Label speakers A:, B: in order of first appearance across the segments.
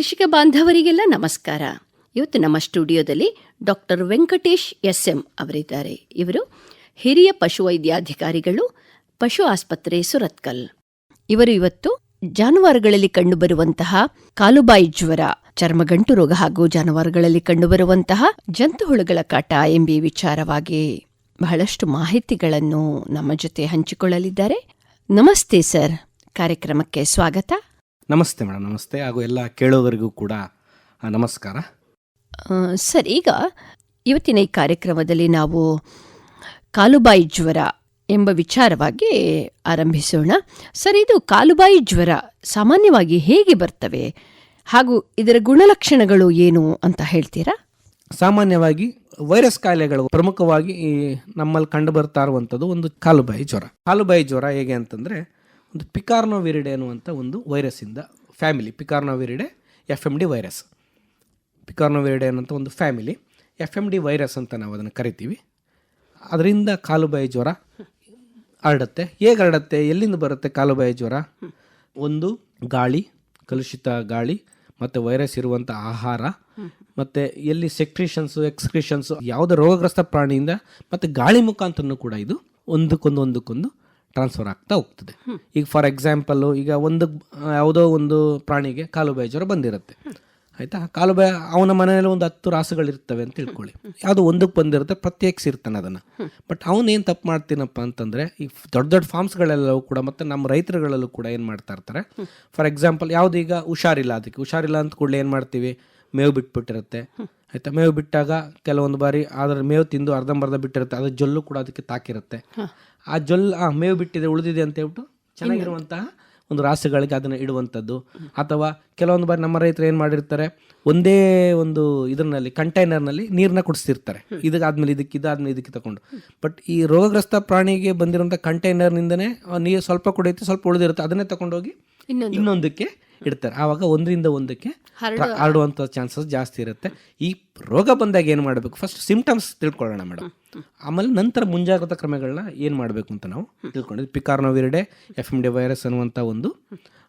A: ಕೃಷಿಕ ಬಾಂಧವರಿಗೆಲ್ಲ ನಮಸ್ಕಾರ. ಇವತ್ತು ನಮ್ಮ ಸ್ಟುಡಿಯೋದಲ್ಲಿ ಡಾಕ್ಟರ್ ವೆಂಕಟೇಶ್ SM ಅವರಿದ್ದಾರೆ. ಇವರು ಹಿರಿಯ ಪಶುವೈದ್ಯಾಧಿಕಾರಿಗಳು, ಪಶು ಆಸ್ಪತ್ರೆ ಸುರತ್ಕಲ್. ಇವರು ಇವತ್ತು ಜಾನುವಾರುಗಳಲ್ಲಿ ಕಂಡುಬರುವಂತಹ ಕಾಲುಬಾಯಿ ಜ್ವರ, ಚರ್ಮಗಂಟು ರೋಗ ಹಾಗೂ ಜಾನುವಾರುಗಳಲ್ಲಿ ಕಂಡುಬರುವಂತಹ ಜಂತುಹುಳುಗಳ ಕಾಟ ಎಂಬ ವಿಚಾರವಾಗಿ ಬಹಳಷ್ಟು ಮಾಹಿತಿಗಳನ್ನು ನಮ್ಮ ಜೊತೆ ಹಂಚಿಕೊಳ್ಳಲಿದ್ದಾರೆ. ನಮಸ್ತೆ ಸರ್, ಕಾರ್ಯಕ್ರಮಕ್ಕೆ ಸ್ವಾಗತ.
B: ನಮಸ್ತೆ ಮೇಡಮ್. ನಮಸ್ತೆ. ಹಾಗೂ ಎಲ್ಲ ಕೇಳೋವರಿಗೂ ಕೂಡ ನಮಸ್ಕಾರ.
A: ಸರ್, ಈಗ ಇವತ್ತಿನ ಈ ಕಾರ್ಯಕ್ರಮದಲ್ಲಿ ನಾವು ಕಾಲುಬಾಯಿ ಜ್ವರ ಎಂಬ ವಿಚಾರವಾಗಿ ಆರಂಭಿಸೋಣ. ಸರ್, ಇದು ಕಾಲುಬಾಯಿ ಜ್ವರ ಸಾಮಾನ್ಯವಾಗಿ ಹೇಗೆ ಬರ್ತವೆ ಹಾಗೂ ಇದರ ಗುಣಲಕ್ಷಣಗಳು ಏನು ಅಂತ ಹೇಳ್ತೀರಾ?
B: ಸಾಮಾನ್ಯವಾಗಿ ವೈರಸ್ ಕಾಯಿಲೆಗಳು ಪ್ರಮುಖವಾಗಿ ನಮ್ಮಲ್ಲಿ ಕಂಡು ಬರ್ತಾ ಇರುವಂಥದ್ದು ಒಂದು ಕಾಲುಬಾಯಿ ಜ್ವರ. ಕಾಲುಬಾಯಿ ಜ್ವರ ಹೇಗೆ ಅಂತಂದರೆ, ಒಂದು ಪಿಕಾರ್ನೋವಿರಿಡೆ ಅನ್ನುವಂಥ ಒಂದು ವೈರಸ್ಸಿಂದ ಫ್ಯಾಮಿಲಿ, ಪಿಕಾರ್ನೋವಿರಿಡೆ FMD ವೈರಸ್. ಪಿಕಾರ್ನೋವಿರಿಡೆ ಅನ್ನೋಂಥ ಒಂದು ಫ್ಯಾಮಿಲಿ FMD ವೈರಸ್ ಅಂತ ನಾವು ಅದನ್ನು ಕರಿತೀವಿ. ಅದರಿಂದ ಕಾಲುಬಾಯಿ ಜ್ವರ ಹರಡುತ್ತೆ. ಹೇಗೆ ಹರಡುತ್ತೆ, ಎಲ್ಲಿಂದ ಬರುತ್ತೆ ಕಾಲುಬಾಯಿ ಜ್ವರ? ಒಂದು ಗಾಳಿ, ಕಲುಷಿತ ಗಾಳಿ, ಮತ್ತು ವೈರಸ್ ಇರುವಂಥ ಆಹಾರ, ಮತ್ತು ಎಲ್ಲಿ ಸೆಕ್ರಿಷನ್ಸು ಎಕ್ಸ್ಕ್ರಿಷನ್ಸು ಯಾವುದೇ ರೋಗಗ್ರಸ್ತ ಪ್ರಾಣಿಯಿಂದ ಮತ್ತು ಗಾಳಿ ಮುಖಾಂತರನೂ ಕೂಡ ಇದು ಒಂದಕ್ಕೊಂದು ಟ್ರಾನ್ಸ್ಫರ್ ಆಗ್ತಾ ಹೋಗ್ತದೆ. ಈಗ ಫಾರ್ ಎಕ್ಸಾಂಪಲ್ಲು, ಈಗ ಯಾವುದೋ ಒಂದು ಪ್ರಾಣಿಗೆ ಕಾಲುಬಾಯಿ ಜ್ವರ ಬಂದಿರುತ್ತೆ, ಆಯಿತಾ? ಕಾಲುಬಾಯಿ ಅವನ ಮನೆಯಲ್ಲಿ ಒಂದು 10 ರಾಸುಗಳಿರ್ತವೆ ಅಂತ ತಿಳ್ಕೊಳ್ಳಿ. ಯಾವುದೋ ಒಂದಕ್ಕೆ ಬಂದಿರುತ್ತೆ, ಪ್ರತ್ಯೇಕಿಸಿರ್ತಾನೆ ಅದನ್ನು. ಬಟ್ ಅವನೇನು ತಪ್ಪು ಮಾಡ್ತೀನಪ್ಪ ಅಂತಂದರೆ, ಈ ದೊಡ್ಡ ಫಾರ್ಮ್ಸ್ಗಳೆಲ್ಲವೂ ಕೂಡ ಮತ್ತು ನಮ್ಮ ರೈತರುಗಳಲ್ಲೂ ಕೂಡ ಏನು ಮಾಡ್ತಾ ಇರ್ತಾರೆ, ಫಾರ್ ಎಕ್ಸಾಂಪಲ್ ಯಾವುದು ಈಗ ಹುಷಾರಿಲ್ಲ, ಅದಕ್ಕೆ ಹುಷಾರಿಲ್ಲ ಅಂತ ಕೂಡಲೇ ಏನು ಮಾಡ್ತೀವಿ, ಮೇವು ಬಿಟ್ಬಿಟ್ಟಿರುತ್ತೆ, ಆಯಿತಾ? ಮೇವು ಬಿಟ್ಟಾಗ ಕೆಲವೊಂದು ಬಾರಿ ಅದರ ಮೇವು ತಿಂದು ಅರ್ಧಂಬರ್ಧ ಬಿಟ್ಟಿರುತ್ತೆ, ಅದ್ರ ಜೊಲ್ಲು ಕೂಡ ಅದಕ್ಕೆ ತಾಕಿರುತ್ತೆ. ಆ ಮೇವು ಬಿಟ್ಟಿದೆ, ಉಳಿದಿದೆ ಅಂತ ಹೇಳ್ಬಿಟ್ಟು ಚೆನ್ನಾಗಿರುವಂತಹ ಒಂದು ರಾಸುಗಳಿಗೆ ಅದನ್ನು ಇಡುವಂಥದ್ದು. ಅಥವಾ ಕೆಲವೊಂದು ಬಾರಿ ನಮ್ಮ ರೈತರು ಏನು ಮಾಡಿರ್ತಾರೆ, ಒಂದೇ ಒಂದು ಇದರಲ್ಲಿ ಕಂಟೈನರ್ನಲ್ಲಿ ನೀರನ್ನ ಕುಡಿಸ್ತಿರ್ತಾರೆ, ಇದಾದ್ಮೇಲೆ ಇದಕ್ಕೆ ತಗೊಂಡು. ಬಟ್ ಈ ರೋಗಗ್ರಸ್ತ ಪ್ರಾಣಿಗೆ ಬಂದಿರೋಂಥ ಕಂಟೈನರ್ನಿಂದನೇ ನೀರು ಸ್ವಲ್ಪ ಕುಡಿಯುತ್ತೆ, ಸ್ವಲ್ಪ ಉಳಿದಿರುತ್ತೆ, ಅದನ್ನೇ ತಗೊಂಡೋಗಿ ಇನ್ನೊಂದಕ್ಕೆ ಇಡ್ತಾರೆ. ಆವಾಗ ಒಂದರಿಂದ ಒಂದಕ್ಕೆ ಹರಡುವಂಥ ಚಾನ್ಸಸ್ ಜಾಸ್ತಿ ಇರುತ್ತೆ. ಈ ರೋಗ ಬಂದಾಗ ಏನು ಮಾಡಬೇಕು, ಫಸ್ಟ್ ಸಿಂಪ್ಟಮ್ಸ್ ತಿಳ್ಕೊಳ್ಳೋಣ ಮೇಡಮ್, ಆಮೇಲೆ ನಂತರ ಮುಂಜಾಗ್ರತಾ ಕ್ರಮಗಳನ್ನ ಏನು ಮಾಡಬೇಕು ಅಂತ ನಾವು ತಿಳ್ಕೊಂಡಿದ್ವಿ. ಪಿಕಾರ್ನೋವಿರಿಡೆ FMD ವೈರಸ್ ಅನ್ನುವಂಥ ಒಂದು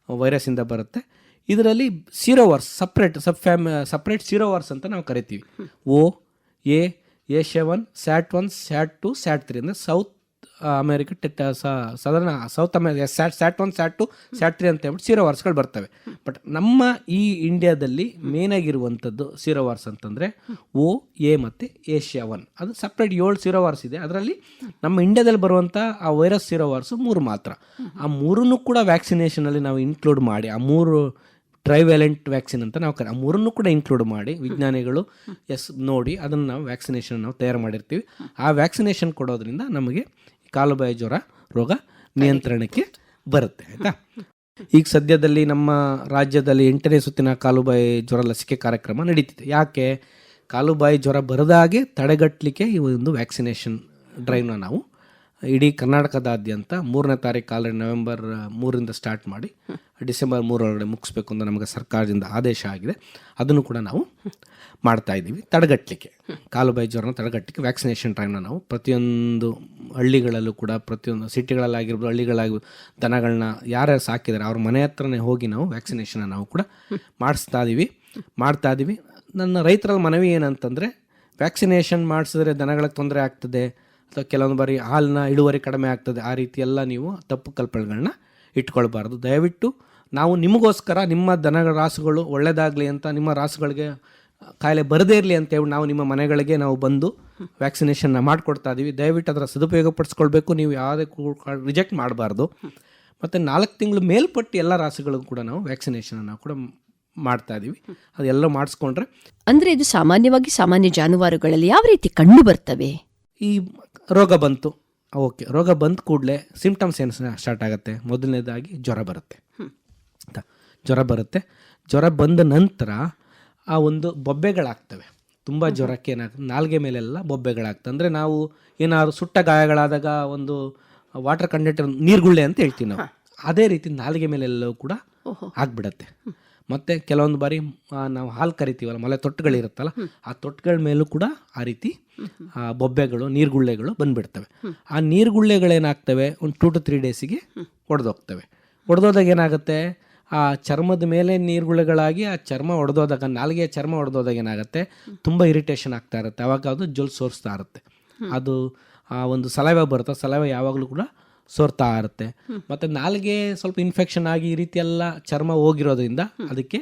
B: ವೈರಸ್ಸಿಂದ ಬರುತ್ತೆ. ಇದರಲ್ಲಿ ಸೀರೋವಾರ್ಸ್ ಸಪ್ರೇಟ್ ಸೀರೋವಾರ್ಸ್ ಅಂತ ನಾವು ಕರಿತೀವಿ. A7, SAT1, SAT2, SAT3 ಅಂದರೆ ಸೌತ್ ಅಮೇರಿಕ, ಸಾಧಾರಣ south America SAT1, SAT2, SAT3 ಅಂತ ಹೇಳ್ಬಿಟ್ಟು ಸೀರೋವಾರ್ಸ್ಗಳು ಬರ್ತವೆ. ಬಟ್ ನಮ್ಮ ಈ ಇಂಡಿಯಾದಲ್ಲಿ ಮೇನಾಗಿರುವಂಥದ್ದು ಸೀರೋವಾರ್ಸ್ ಅಂತಂದರೆ A ಮತ್ತು A7. ಅದು ಸಪ್ರೇಟ್ 7 ಸೀರೋವಾರ್ಸ್ ಇದೆ. ಅದರಲ್ಲಿ ನಮ್ಮ ಇಂಡಿಯಾದಲ್ಲಿ ಬರುವಂಥ ಆ ವೈರಸ್ ಸೀರೋವಾರ್ಸು 3 ಮಾತ್ರ. ಆ 3 ಕೂಡ ವ್ಯಾಕ್ಸಿನೇಷನಲ್ಲಿ ನಾವು ಇನ್ಕ್ಲೂಡ್ ಮಾಡಿ, ಆ 3 ಟ್ರೈವ್ಯಾಲೆಂಟ್ ವ್ಯಾಕ್ಸಿನ್ ಅಂತ ನಾವು ಆ 3 ಕೂಡ ಇನ್ಕ್ಲೂಡ್ ಮಾಡಿ ವಿಜ್ಞಾನಿಗಳು ನೋಡಿ ಅದನ್ನು ನಾವು ವ್ಯಾಕ್ಸಿನೇಷನ್ ನಾವು ತಯಾರು ಮಾಡಿರ್ತೀವಿ. ಆ ವ್ಯಾಕ್ಸಿನೇಷನ್ ಕೊಡೋದ್ರಿಂದ ನಮಗೆ ಕಾಲುಬಾಯಿ ಜ್ವರ ರೋಗ ನಿಯಂತ್ರಣಕ್ಕೆ ಬರುತ್ತೆ, ಆಯಿತಾ? ಈಗ ಸದ್ಯದಲ್ಲಿ ನಮ್ಮ ರಾಜ್ಯದಲ್ಲಿ 8ನೇ ಸುತ್ತಿನ ಕಾಲುಬಾಯಿ ಜ್ವರ ಲಸಿಕೆ ಕಾರ್ಯಕ್ರಮ ನಡೀತಿದೆ. ಯಾಕೆ? ಕಾಲುಬಾಯಿ ಜ್ವರ ಬರದಾಗೆ ತಡೆಗಟ್ಟಲಿಕ್ಕೆ ಈ ಒಂದು ವ್ಯಾಕ್ಸಿನೇಷನ್ ಡ್ರೈವ್ನ ನಾವು ಇಡೀ ಕರ್ನಾಟಕದಾದ್ಯಂತ 3ನೇ ತಾರೀಕು ಆಲ್ರೆಡಿ ನವೆಂಬರ್ 3ರಿಂದ ಸ್ಟಾರ್ಟ್ ಮಾಡಿ ಡಿಸೆಂಬರ್ 3 ಮುಗಿಸ್ಬೇಕು ಅಂತ ನಮಗೆ ಸರ್ಕಾರದಿಂದ ಆದೇಶ ಆಗಿದೆ. ಅದನ್ನು ಕೂಡ ನಾವು ಮಾಡ್ತಾ ಇದ್ದೀವಿ. ತಡೆಗಟ್ಟಲಿಕ್ಕೆ ಕಾಲುಬಾಯಿ ಜ್ವರನ ತಡೆಗಟ್ಟಲಿಕ್ಕೆ ವ್ಯಾಕ್ಸಿನೇಷನ್ ಡ್ರೈವ್ನ ನಾವು ಪ್ರತಿಯೊಂದು ಹಳ್ಳಿಗಳಲ್ಲೂ ಕೂಡ, ಪ್ರತಿಯೊಂದು ಸಿಟಿಗಳಲ್ಲಾಗಿರ್ಬೋದು, ಹಳ್ಳಿಗಳಾಗಿರ್ಬೋದು, ದನಗಳನ್ನ ಯಾರ್ಯಾರು ಸಾಕಿದ್ದಾರೆ ಅವ್ರ ಮನೆ ಹತ್ರನೇ ಹೋಗಿ ನಾವು ವ್ಯಾಕ್ಸಿನೇಷನ್ನ ನಾವು ಕೂಡ ಮಾಡ್ತಾ ಇದ್ದೀವಿ. ನನ್ನ ರೈತರಲ್ಲಿ ಮನವಿ ಏನಂತಂದರೆ, ವ್ಯಾಕ್ಸಿನೇಷನ್ ಮಾಡಿಸಿದ್ರೆ ದನಗಳಿಗೆ ತೊಂದರೆ ಆಗ್ತದೆ ಅಥವಾ ಕೆಲವೊಂದು ಬಾರಿ ಹಾಲಿನ ಇಳುವರಿ ಕಡಿಮೆ ಆಗ್ತದೆ, ಆ ರೀತಿ ಎಲ್ಲ ನೀವು ತಪ್ಪು ಕಲ್ಪನೆಗಳನ್ನ ಇಟ್ಕೊಳ್ಬಾರ್ದು. ದಯವಿಟ್ಟು ನಾವು ನಿಮಗೋಸ್ಕರ, ನಿಮ್ಮ ದನಗಳ ರಾಸುಗಳು ಒಳ್ಳೆಯದಾಗಲಿ ಅಂತ, ನಿಮ್ಮ ರಾಸುಗಳಿಗೆ ಕಾಯಿಲೆ ಬರದೇ ಇರಲಿ ಅಂತೇಳಿ ನಾವು ನಿಮ್ಮ ಮನೆಗಳಿಗೆ ನಾವು ಬಂದು ವ್ಯಾಕ್ಸಿನೇಷನ್ನ ಮಾಡಿಕೊಡ್ತಾ ಇದ್ದೀವಿ. ದಯವಿಟ್ಟು ಅದರ ಸದುಪಯೋಗ ಪಡಿಸ್ಕೊಳ್ಬೇಕು. ನೀವು ಯಾವುದೇ ರಿಜೆಕ್ಟ್ ಮಾಡಬಾರ್ದು. ಮತ್ತು 4 ತಿಂಗಳು ಮೇಲ್ಪಟ್ಟು ಎಲ್ಲ ರಾಸುಗಳಿಗೂ ಕೂಡ ನಾವು ವ್ಯಾಕ್ಸಿನೇಷನ್ನ ಕೂಡ ಮಾಡ್ತಾ ಇದ್ದೀವಿ. ಅದೆಲ್ಲ ಮಾಡಿಸ್ಕೊಂಡ್ರೆ
A: ಅಂದರೆ ಇದು ಸಾಮಾನ್ಯವಾಗಿ ಸಾಮಾನ್ಯ ಜಾನುವಾರುಗಳಲ್ಲಿ ಯಾವ ರೀತಿ ಕಂಡು ಬರ್ತವೆ?
B: ಈ ರೋಗ ಬಂತು, ಓಕೆ, ರೋಗ ಬಂದ ಕೂಡಲೇ ಸಿಂಪ್ಟಮ್ಸ್ ಏನು ಸ್ಟಾರ್ಟ್ ಆಗುತ್ತೆ? ಮೊದಲನೇದಾಗಿ ಜ್ವರ ಬರುತ್ತೆ. ಜ್ವರ ಬಂದ ನಂತರ ಆ ಒಂದು ಬೊಬ್ಬೆಗಳಾಗ್ತವೆ. ತುಂಬ ಜ್ವರಕ್ಕೆ ಏನಾಗ್ತದೆ, ನಾಲ್ಗೆ ಮೇಲೆಲ್ಲ ಬೊಬ್ಬೆಗಳಾಗ್ತವೆ. ಅಂದರೆ ನಾವು ಏನಾದ್ರು ಸುಟ್ಟ ಗಾಯಗಳಾದಾಗ ಒಂದು ವಾಟರ್ ಕಂಡಕ್ಟರ್ ನೀರ್ಗುಳ್ಳೆ ಅಂತ ಹೇಳ್ತೀವಿ ನಾವು, ಅದೇ ರೀತಿ ನಾಲ್ಗೆ ಮೇಲೆಲ್ಲವೂ ಕೂಡ ಆಗ್ಬಿಡತ್ತೆ. ಮತ್ತು ಕೆಲವೊಂದು ಬಾರಿ ನಾವು ಹಾಲು ಕರಿತೀವಲ್ಲ, ಮೊಲೆ ತೊಟ್ಟುಗಳಿರುತ್ತಲ್ಲ, ಆ ತೊಟ್ಟುಗಳ ಮೇಲೂ ಕೂಡ ಆ ರೀತಿ ಬೊಬ್ಬೆಗಳು, ನೀರ್ಗುಳ್ಳೆಗಳು ಬಂದುಬಿಡ್ತವೆ. ಆ ನೀರ್ಗುಳ್ಳೆಗಳೇನಾಗ್ತವೆ, ಒಂದು 2 to 3 ಡೇಸಿಗೆ ಒಡೆದೋಗ್ತವೆ. ಒಡೆದೋದಾಗ ಏನಾಗುತ್ತೆ, ಆ ಚರ್ಮದ ಮೇಲೆ ನೀರುಗುಳೆಗಳಾಗಿ ಆ ಚರ್ಮ ಒಡೆದೋದಾಗ, ನಾಲಿಗೆಯ ಚರ್ಮ ಒಡೆದೋದಾಗ ಏನಾಗುತ್ತೆ, ತುಂಬ ಇರಿಟೇಷನ್ ಆಗ್ತಾ ಇರುತ್ತೆ. ಅವಾಗ ಅದು ಜೊಲ್ ಸೋರಿಸ್ತಾ ಇರುತ್ತೆ. ಅದು ಆ ಒಂದು ಸಲೈವ ಬರುತ್ತೆ, ಸಲೈವ ಯಾವಾಗಲೂ ಕೂಡ ಸೋರ್ತಾ ಇರುತ್ತೆ. ಮತ್ತು ನಾಲಿಗೆ ಸ್ವಲ್ಪ ಇನ್ಫೆಕ್ಷನ್ ಆಗಿ ಈ ರೀತಿ ಎಲ್ಲ ಚರ್ಮ ಹೋಗಿರೋದ್ರಿಂದ ಅದಕ್ಕೆ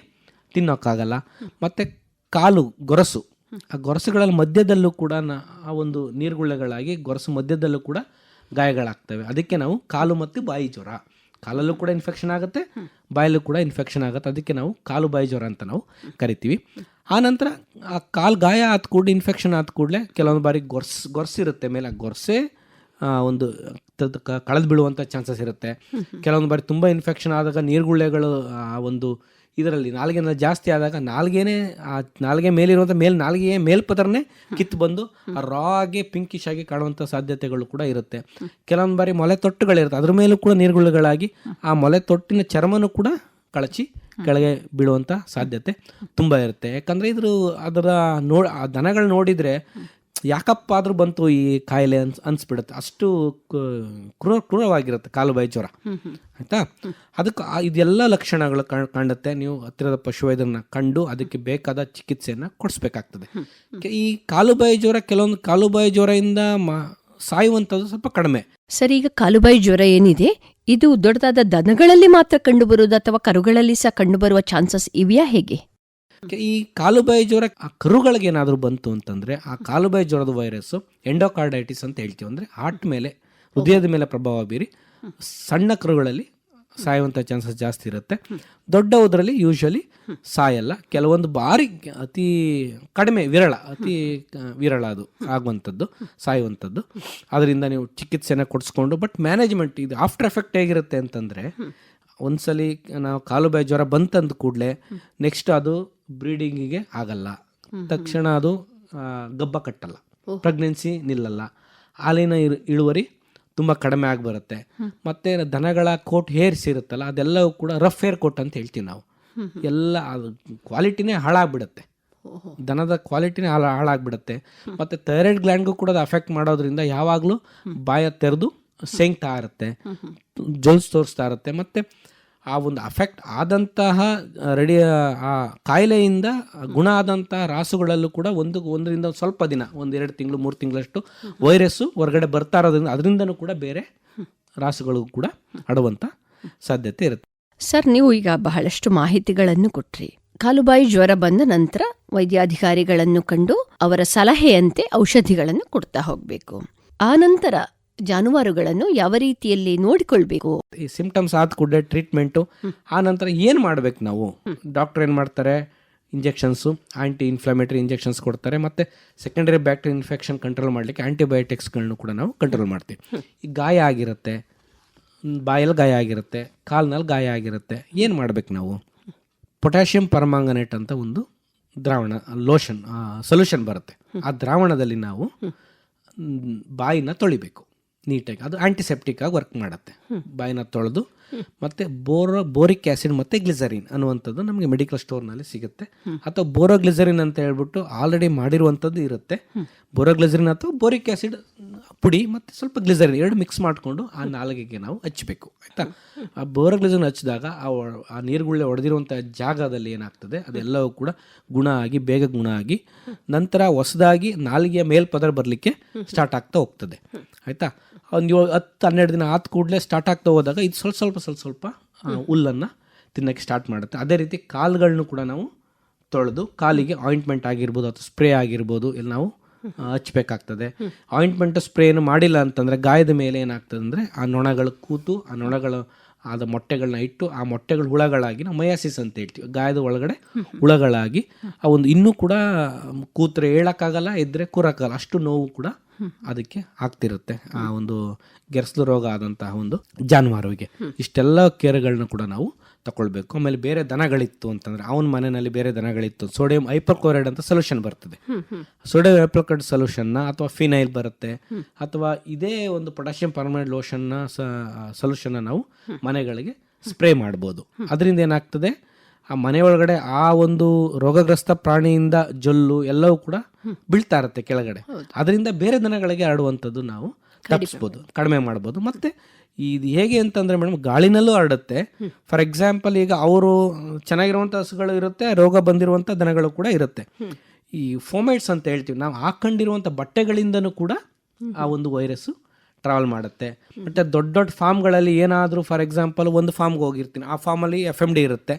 B: ತಿನ್ನೋಕ್ಕಾಗಲ್ಲ. ಮತ್ತು ಕಾಲು ಗೊರಸು, ಆ ಗೊರಸುಗಳ ಮಧ್ಯದಲ್ಲೂ ಕೂಡ ಆ ಒಂದು ನೀರುಗುಳ್ಳೆಗಳಾಗಿ ಗೊರಸು ಮಧ್ಯದಲ್ಲೂ ಕೂಡ ಗಾಯಗಳಾಗ್ತವೆ. ಅದಕ್ಕೆ ನಾವು ಕಾಲು ಮತ್ತು ಬಾಯಿ ಜ್ವರ, ಕಾಲಲ್ಲೂ ಕೂಡ ಇನ್ಫೆಕ್ಷನ್ ಆಗುತ್ತೆ, ಬಾಯಲ್ಲೂ ಕೂಡ ಇನ್ಫೆಕ್ಷನ್ ಆಗುತ್ತೆ. ಅದಕ್ಕೆ ನಾವು ಕಾಲು ಬಾಯಿ ಜ್ವರ ಅಂತ ನಾವು ಕರಿತೀವಿ. ಆನಂತರ ಆ ಕಾಲು ಗಾಯ ಆದ ಕೂಡಲೇ, ಇನ್ಫೆಕ್ಷನ್ ಆದ ಕೂಡಲೇ ಕೆಲವೊಂದು ಬಾರಿ ಗೊರ್ಸಿರುತ್ತೆ ಮೇಲೆ, ಆ ಗೊರ್ಸೆ ಒಂದು ಕಳೆದು ಬೀಳುವಂಥ ಚಾನ್ಸಸ್ ಇರುತ್ತೆ. ಕೆಲವೊಂದು ಬಾರಿ ತುಂಬ ಇನ್ಫೆಕ್ಷನ್ ಆದಾಗ ನೀರುಗುಳ್ಳೆಗಳು ಆ ಒಂದು ಇದರಲ್ಲಿ ನಾಲಿಗೆನ ಜಾಸ್ತಿ ಆದಾಗ ನಾಲಿಗೆ ಮೇಲಿರುವಂಥ ನಾಲಿಗೆಯ ಮೇಲ್ಪದರನೇ ಕಿತ್ತು ಬಂದು ರಾ ಆಗಿ ಪಿಂಕಿಶ್ ಆಗಿ ಕಾಣುವಂಥ ಸಾಧ್ಯತೆಗಳು ಕೂಡ ಇರುತ್ತೆ. ಕೆಲವೊಂದು ಬಾರಿ ಮೊಲೆ ತೊಟ್ಟುಗಳಿರುತ್ತೆ, ಅದ್ರ ಮೇಲೂ ಕೂಡ ನೀರುಗುಳ್ಳೆಗಳಾಗಿ ಆ ಮೊಲೆ ತೊಟ್ಟಿನ ಚರ್ಮನೂ ಕೂಡ ಕಳಚಿ ಕೆಳಗೆ ಬೀಳುವಂಥ ಸಾಧ್ಯತೆ ತುಂಬ ಇರುತ್ತೆ. ಯಾಕಂದರೆ ಅದರ ಆ ದನಗಳು ನೋಡಿದರೆ ಯಾಕಪ್ಪ ಆದರೂ ಬಂತು ಈ ಕಾಯಿಲೆ ಅನಿಸ್ಬಿಡುತ್ತೆ. ಅಷ್ಟು ಕ್ರೂರವಾಗಿರುತ್ತೆ ಕಾಲುಬಾಯಿ ಜ್ವರ. ಆಯಿತಾ, ಅದಕ್ಕೆ ಇದೆಲ್ಲ ಲಕ್ಷಣಗಳು ಕಾಣುತ್ತೆ. ನೀವು ಹತ್ತಿರದ ಪಶುವೈದ್ಯರನ್ನ ಕಂಡು ಅದಕ್ಕೆ ಬೇಕಾದ ಚಿಕಿತ್ಸೆಯನ್ನು ಕೊಡಿಸ್ಬೇಕಾಗ್ತದೆ. ಈ ಕಾಲುಬಾಯಿ ಜ್ವರ, ಕೆಲವೊಂದು ಕಾಲುಬಾಯಿ ಜ್ವರದಿಂದ ಸಾಯುವಂಥದ್ದು ಸ್ವಲ್ಪ ಕಡಿಮೆ.
A: ಸರ್, ಈಗ ಕಾಲುಬಾಯಿ ಜ್ವರ ಏನಿದೆ, ಇದು ದೊಡ್ಡದಾದ ದನಗಳಲ್ಲಿ ಮಾತ್ರ ಕಂಡುಬರುವುದು ಅಥವಾ ಕರುಗಳಲ್ಲಿ ಸಹ ಕಂಡುಬರುವ ಚಾನ್ಸಸ್ ಇವೆಯಾ, ಹೇಗೆ?
B: ಈ ಕಾಲುಬಾಯಿ ಜ್ವರ ಆ ಕರುಗಳಿಗೆ ಏನಾದರೂ ಬಂತು ಅಂತಂದರೆ, ಆ ಕಾಲುಬಾಯಿ ಜ್ವರದ ವೈರಸ್ಸು ಎಂಡೋಕಾರ್ಡೈಟಿಸ್ ಅಂತ ಹೇಳ್ತೀವಿ. ಅಂದರೆ ಹಾರ್ಟ್ ಮೇಲೆ, ಹೃದಯದ ಮೇಲೆ ಪ್ರಭಾವ ಬೀರಿ ಸಣ್ಣ ಕರುಗಳಲ್ಲಿ ಸಾಯುವಂಥ ಚಾನ್ಸಸ್ ಜಾಸ್ತಿ ಇರುತ್ತೆ. ದೊಡ್ಡ ಉದರಲ್ಲಿ ಯೂಶ್ವಲಿ ಸಾಯಲ್ಲ. ಕೆಲವೊಂದು ಬಾರಿ ಅತಿ ಕಡಿಮೆ ಅತಿ ವಿರಳ ಅದು ಆಗುವಂಥದ್ದು, ಸಾಯುವಂಥದ್ದು. ಅದರಿಂದ ನೀವು ಚಿಕಿತ್ಸೆನ ಕೊಡಿಸ್ಕೊಂಡು, ಬಟ್ ಮ್ಯಾನೇಜ್ಮೆಂಟ್, ಇದು ಆಫ್ಟರ್ ಎಫೆಕ್ಟ್ ಹೇಗಿರುತ್ತೆ ಅಂತಂದರೆ, ಒಂದ್ಸಲಿ ನಾವು ಕಾಲುಬಾಯಿ ಜ್ವರ ಬಂತಂದ ಕೂಡಲೇ ನೆಕ್ಸ್ಟ್ ಅದು ಬ್ರೀಡಿಂಗಿಗೆ ಆಗಲ್ಲ, ತಕ್ಷಣ ಅದು ಗಬ್ಬ ಕಟ್ಟಲ್ಲ, ಪ್ರೆಗ್ನೆನ್ಸಿ ನಿಲ್ಲಲ್ಲ, ಹಾಲಿನ ಇಳುವರಿ ತುಂಬ ಕಡಿಮೆ ಆಗಿಬರುತ್ತೆ. ಮತ್ತು ದನಗಳ ಕೋಟ್ ಹೇರ್ಸ್ ಇರುತ್ತಲ್ಲ, ಅದೆಲ್ಲವೂ ಕೂಡ ರಫ್ ಹೇರ್ ಕೋಟ್ ಅಂತ ಹೇಳ್ತೀವಿ ನಾವು. ಎಲ್ಲ ಅದು ಕ್ವಾಲಿಟಿನೇ ಹಾಳಾಗ್ಬಿಡುತ್ತೆ, ದನದ ಕ್ವಾಲಿಟಿನೇ ಹಾಳಾಗ್ಬಿಡುತ್ತೆ. ಮತ್ತು ಥೈರಾಯ್ಡ್ ಗ್ಲ್ಯಾಂಡ್ಗೂ ಕೂಡ ಅದು ಅಫೆಕ್ಟ್ ಮಾಡೋದ್ರಿಂದ ಯಾವಾಗಲೂ ಬಾಯ ತೆರೆದು ಸೆಂಗ್ತಾ ಇರುತ್ತೆ, ಜೊಲ್ಸ್ ತೋರಿಸ್ತಾ ಇರುತ್ತೆ. ಮತ್ತು ಆ ಒಂದು ಅಫೆಕ್ಟ್ ಆದಂತಹ ಆ ಕಾಯಿಲೆಯಿಂದ ಗುಣ ಆದಂತಹ ರಾಸುಗಳಲ್ಲೂ ಕೂಡ ಒಂದರಿಂದ ಸ್ವಲ್ಪ ದಿನ, 1-2 ತಿಂಗಳು 3 ತಿಂಗಳಷ್ಟು ವೈರಸ್ಸು ಹೊರಗಡೆ ಬರ್ತಾ ಇರೋದ್ರಿಂದ ಅದರಿಂದನೂ ಕೂಡ ಬೇರೆ ರಾಸುಗಳಿಗೂ ಕೂಡ ಹರಡುವಂಥ ಸಾಧ್ಯತೆ ಇರುತ್ತೆ.
A: ಸರ್, ನೀವು ಈಗ ಬಹಳಷ್ಟು ಮಾಹಿತಿಗಳನ್ನು ಕೊಟ್ರಿ. ಕಾಲುಬಾಯಿ ಜ್ವರ ಬಂದ ನಂತರ ವೈದ್ಯಾಧಿಕಾರಿಗಳನ್ನು ಕಂಡು ಅವರ ಸಲಹೆಯಂತೆ ಔಷಧಿಗಳನ್ನು ಕೊಡ್ತಾ ಹೋಗಬೇಕು. ಆ ನಂತರ ಜಾನುವಾರುಗಳನ್ನು ಯಾವ ರೀತಿಯಲ್ಲಿ ನೋಡಿಕೊಳ್ಬೇಕು?
B: ಈ ಸಿಂಪ್ಟಮ್ಸ್ ಆದ ಕೂಡಲೇ ಟ್ರೀಟ್ಮೆಂಟು. ಆ ನಂತರ ಏನು ಮಾಡ್ಬೇಕು ನಾವು? ಡಾಕ್ಟರ್ ಏನು ಮಾಡ್ತಾರೆ, ಇಂಜೆಕ್ಷನ್ಸು, ಆಂಟಿ ಇನ್ಫ್ಲಮೇಟರಿ ಇಂಜೆಕ್ಷನ್ಸ್ ಕೊಡ್ತಾರೆ. ಮತ್ತು ಸೆಕೆಂಡರಿ ಬ್ಯಾಕ್ಟೀರಿಯಲ್ ಇನ್ಫೆಕ್ಷನ್ ಕಂಟ್ರೋಲ್ ಮಾಡಲಿಕ್ಕೆ ಆಂಟಿಬಯೋಟಿಕ್ಸ್ಗಳನ್ನು ಕೂಡ ನಾವು ಕಂಟ್ರೋಲ್ ಮಾಡ್ತೀವಿ. ಈ ಗಾಯ ಆಗಿರುತ್ತೆ, ಬಾಯಲ್ಲಿ ಗಾಯ ಆಗಿರುತ್ತೆ, ಕಾಲಿನಲ್ಲಿ ಗಾಯ ಆಗಿರುತ್ತೆ, ಏನು ಮಾಡ್ಬೇಕು ನಾವು? ಪೊಟ್ಯಾಷಿಯಂ ಪರ್ಮಾಂಗನೇಟ್ ಅಂತ ಒಂದು ದ್ರಾವಣ, ಸೊಲ್ಯೂಷನ್ ಬರುತ್ತೆ. ಆ ದ್ರಾವಣದಲ್ಲಿ ನಾವು ಬಾಯಿನ ತೊಳಿಬೇಕು ನೀಟಾಗಿ. ಅದು ಆಂಟಿಸೆಪ್ಟಿಕ್ ಆಗಿ ವರ್ಕ್ ಮಾಡುತ್ತೆ. ಬಾಯಿನ ತೊಳೆದು, ಮತ್ತು ಬೋರಿಕ್ ಆ್ಯಸಿಡ್ ಮತ್ತು ಗ್ಲಿಸರಿನ್ ಅನ್ನುವಂಥದ್ದು ನಮಗೆ ಮೆಡಿಕಲ್ ಸ್ಟೋರ್ನಲ್ಲಿ ಸಿಗುತ್ತೆ. ಅಥವಾ ಬೋರೋಗ್ಲಿಸರಿನ್ ಅಂತ ಹೇಳ್ಬಿಟ್ಟು ಆಲ್ರೆಡಿ ಮಾಡಿರುವಂಥದ್ದು ಇರುತ್ತೆ. ಬೋರೋಗ್ಲಿಸರಿನ್ ಅಥವಾ ಬೋರಿಕ್ ಆ್ಯಸಿಡ್ ಪುಡಿ ಮತ್ತು ಸ್ವಲ್ಪ ಗ್ಲಿಸರಿನ್ 2 ಮಿಕ್ಸ್ ಮಾಡಿಕೊಂಡು ಆ ನಾಲಿಗೆಗೆ ನಾವು ಹಚ್ಚಬೇಕು. ಆಯಿತಾ, ಆ ಬೋರೋಗ್ಲಿಸರಿನ್ ಹಚ್ಚಿದಾಗ ಆ ನೀರುಗುಳ್ಳೆ ಹೊಡೆದಿರುವಂಥ ಜಾಗದಲ್ಲಿ ಏನಾಗ್ತದೆ, ಅದೆಲ್ಲವೂ ಕೂಡ ಬೇಗ ಗುಣ ಆಗಿ ನಂತರ ಹೊಸದಾಗಿ ನಾಲಿಗೆಯ ಮೇಲ್ಪದರ ಬರಲಿಕ್ಕೆ ಸ್ಟಾರ್ಟ್ ಆಗ್ತಾ ಹೋಗ್ತದೆ. ಆಯಿತಾ, ಒಂದು 10-12 ದಿನ ಆದ ಕೂಡಲೇ ಸ್ಟಾರ್ಟ್ ಆಗ್ತಾ ಹೋದಾಗ ಇದು ಸ್ವಲ್ಪ ಹುಲ್ಲನ್ನು ತಿನ್ನೋಕ್ಕೆ ಸ್ಟಾರ್ಟ್ ಮಾಡುತ್ತೆ. ಅದೇ ರೀತಿ ಕಾಲುಗಳನ್ನು ಕೂಡ ನಾವು ತೊಳೆದು ಕಾಲಿಗೆ ಆಯಿಂಟ್ಮೆಂಟ್ ಆಗಿರ್ಬೋದು ಅಥವಾ ಸ್ಪ್ರೇ ಆಗಿರ್ಬೋದು ಇಲ್ಲಿ ನಾವು ಹಚ್ಚಬೇಕಾಗ್ತದೆ. ಆಯಿಂಟ್ಮೆಂಟು ಸ್ಪ್ರೇನು ಮಾಡಿಲ್ಲ ಅಂತಂದರೆ ಗಾಯದ ಮೇಲೆ ಏನಾಗ್ತದೆ ಅಂದರೆ ಆ ನೊಣಗಳು ಕೂತು ಆ ನೊಣಗಳು ಆದ ಮೊಟ್ಟೆಗಳನ್ನ ಇಟ್ಟು ಆ ಮೊಟ್ಟೆಗಳು ಹುಳಗಳಾಗಿ ನಾವು ಮಯಾಸಿಸ್ ಅಂತ ಹೇಳ್ತೀವಿ, ಗಾಯದ ಒಳಗಡೆ ಹುಳಗಳಾಗಿ ಆ ಒಂದು ಇನ್ನೂ ಕೂಡ ಕೂತ್ರೆ ಹೇಳೋಕ್ಕಾಗಲ್ಲ, ಎದ್ದರೆ ಕೂರಕ್ಕಾಗಲ್ಲ, ಅಷ್ಟು ನೋವು ಕೂಡ ಅದಕ್ಕೆ ಆಗ್ತಿರುತ್ತೆ. ಆ ಒಂದು ಗೆರ್ಸ್ಲು ರೋಗ ಆದಂತಹ ಒಂದು ಜಾನುವಾರುವಿಗೆ ಇಷ್ಟೆಲ್ಲ ಕೇರ್ಗಳನ್ನ ಕೂಡ ನಾವು ತಗೊಳ್ಬೇಕು. ಆಮೇಲೆ ಬೇರೆ ದನಗಳಿತ್ತು ಅಂತಂದರೆ, ಅವನ ಮನೆಯಲ್ಲಿ ಬೇರೆ ದನಗಳಿತ್ತು, ಸೋಡಿಯಂ ಹೈಪೋಕ್ಲೋರೈಡ್ ಅಂತ ಸೊಲ್ಯೂಷನ್ ಬರ್ತದೆ. ಸೋಡಿಯಂ ಹೈಪೋಕ್ಲೋರೈಡ್ ಸೊಲ್ಯೂಷನ್ನ ಅಥವಾ ಫಿನೈಲ್ ಬರುತ್ತೆ, ಅಥವಾ ಇದೇ ಒಂದು ಪೊಟ್ಯಾಷಿಯಂ ಪರ್ಮನೇಟ್ ಲೋಷನ್ನ ಸೊಲ್ಯೂಷನ್ನ ನಾವು ಮನೆಗಳಿಗೆ ಸ್ಪ್ರೇ ಮಾಡ್ಬೋದು. ಅದರಿಂದ ಏನಾಗ್ತದೆ, ಆ ಮನೆ ಒಳಗಡೆ ಆ ಒಂದು ರೋಗಗ್ರಸ್ತ ಪ್ರಾಣಿಯಿಂದ ಜೊಲ್ಲು ಎಲ್ಲವೂ ಕೂಡ ಬೀಳ್ತಾ ಇರುತ್ತೆ ಕೆಳಗಡೆ. ಅದರಿಂದ ಬೇರೆ ದನಗಳಿಗೆ ಹರಡುವಂಥದ್ದು ನಾವು ತಪ್ಪಿಸ್ಬೋದು, ಕಡಿಮೆ ಮಾಡ್ಬೋದು. ಮತ್ತು ಇದು ಹೇಗೆ ಅಂತಂದರೆ ಮೇಡಮ್, ಗಾಳಿನಲ್ಲೂ ಹರಡುತ್ತೆ. ಫಾರ್ ಎಕ್ಸಾಂಪಲ್, ಈಗ ಅವರು ಚೆನ್ನಾಗಿರುವಂಥ ಹಸುಗಳು ಇರುತ್ತೆ, ರೋಗ ಬಂದಿರುವಂಥ ದನಗಳು ಕೂಡ ಇರುತ್ತೆ. ಈ ಫೋಮೇಟ್ಸ್ ಅಂತ ಹೇಳ್ತೀವಿ ನಾವು, ಹಾಕೊಂಡಿರುವಂಥ ಬಟ್ಟೆಗಳಿಂದನೂ ಕೂಡ ಆ ಒಂದು ವೈರಸ್ಸು ಟ್ರಾವೆಲ್ ಮಾಡುತ್ತೆ. ಮತ್ತು ದೊಡ್ಡ ದೊಡ್ಡ ಫಾರ್ಮ್ಗಳಲ್ಲಿ ಏನಾದರೂ, ಫಾರ್ ಎಕ್ಸಾಂಪಲ್ ಒಂದು ಫಾರ್ಮ್ಗೆ ಹೋಗಿರ್ತೀನಿ, ಆ ಫಾರ್ಮಲ್ಲಿ FMD ಇರುತ್ತೆ.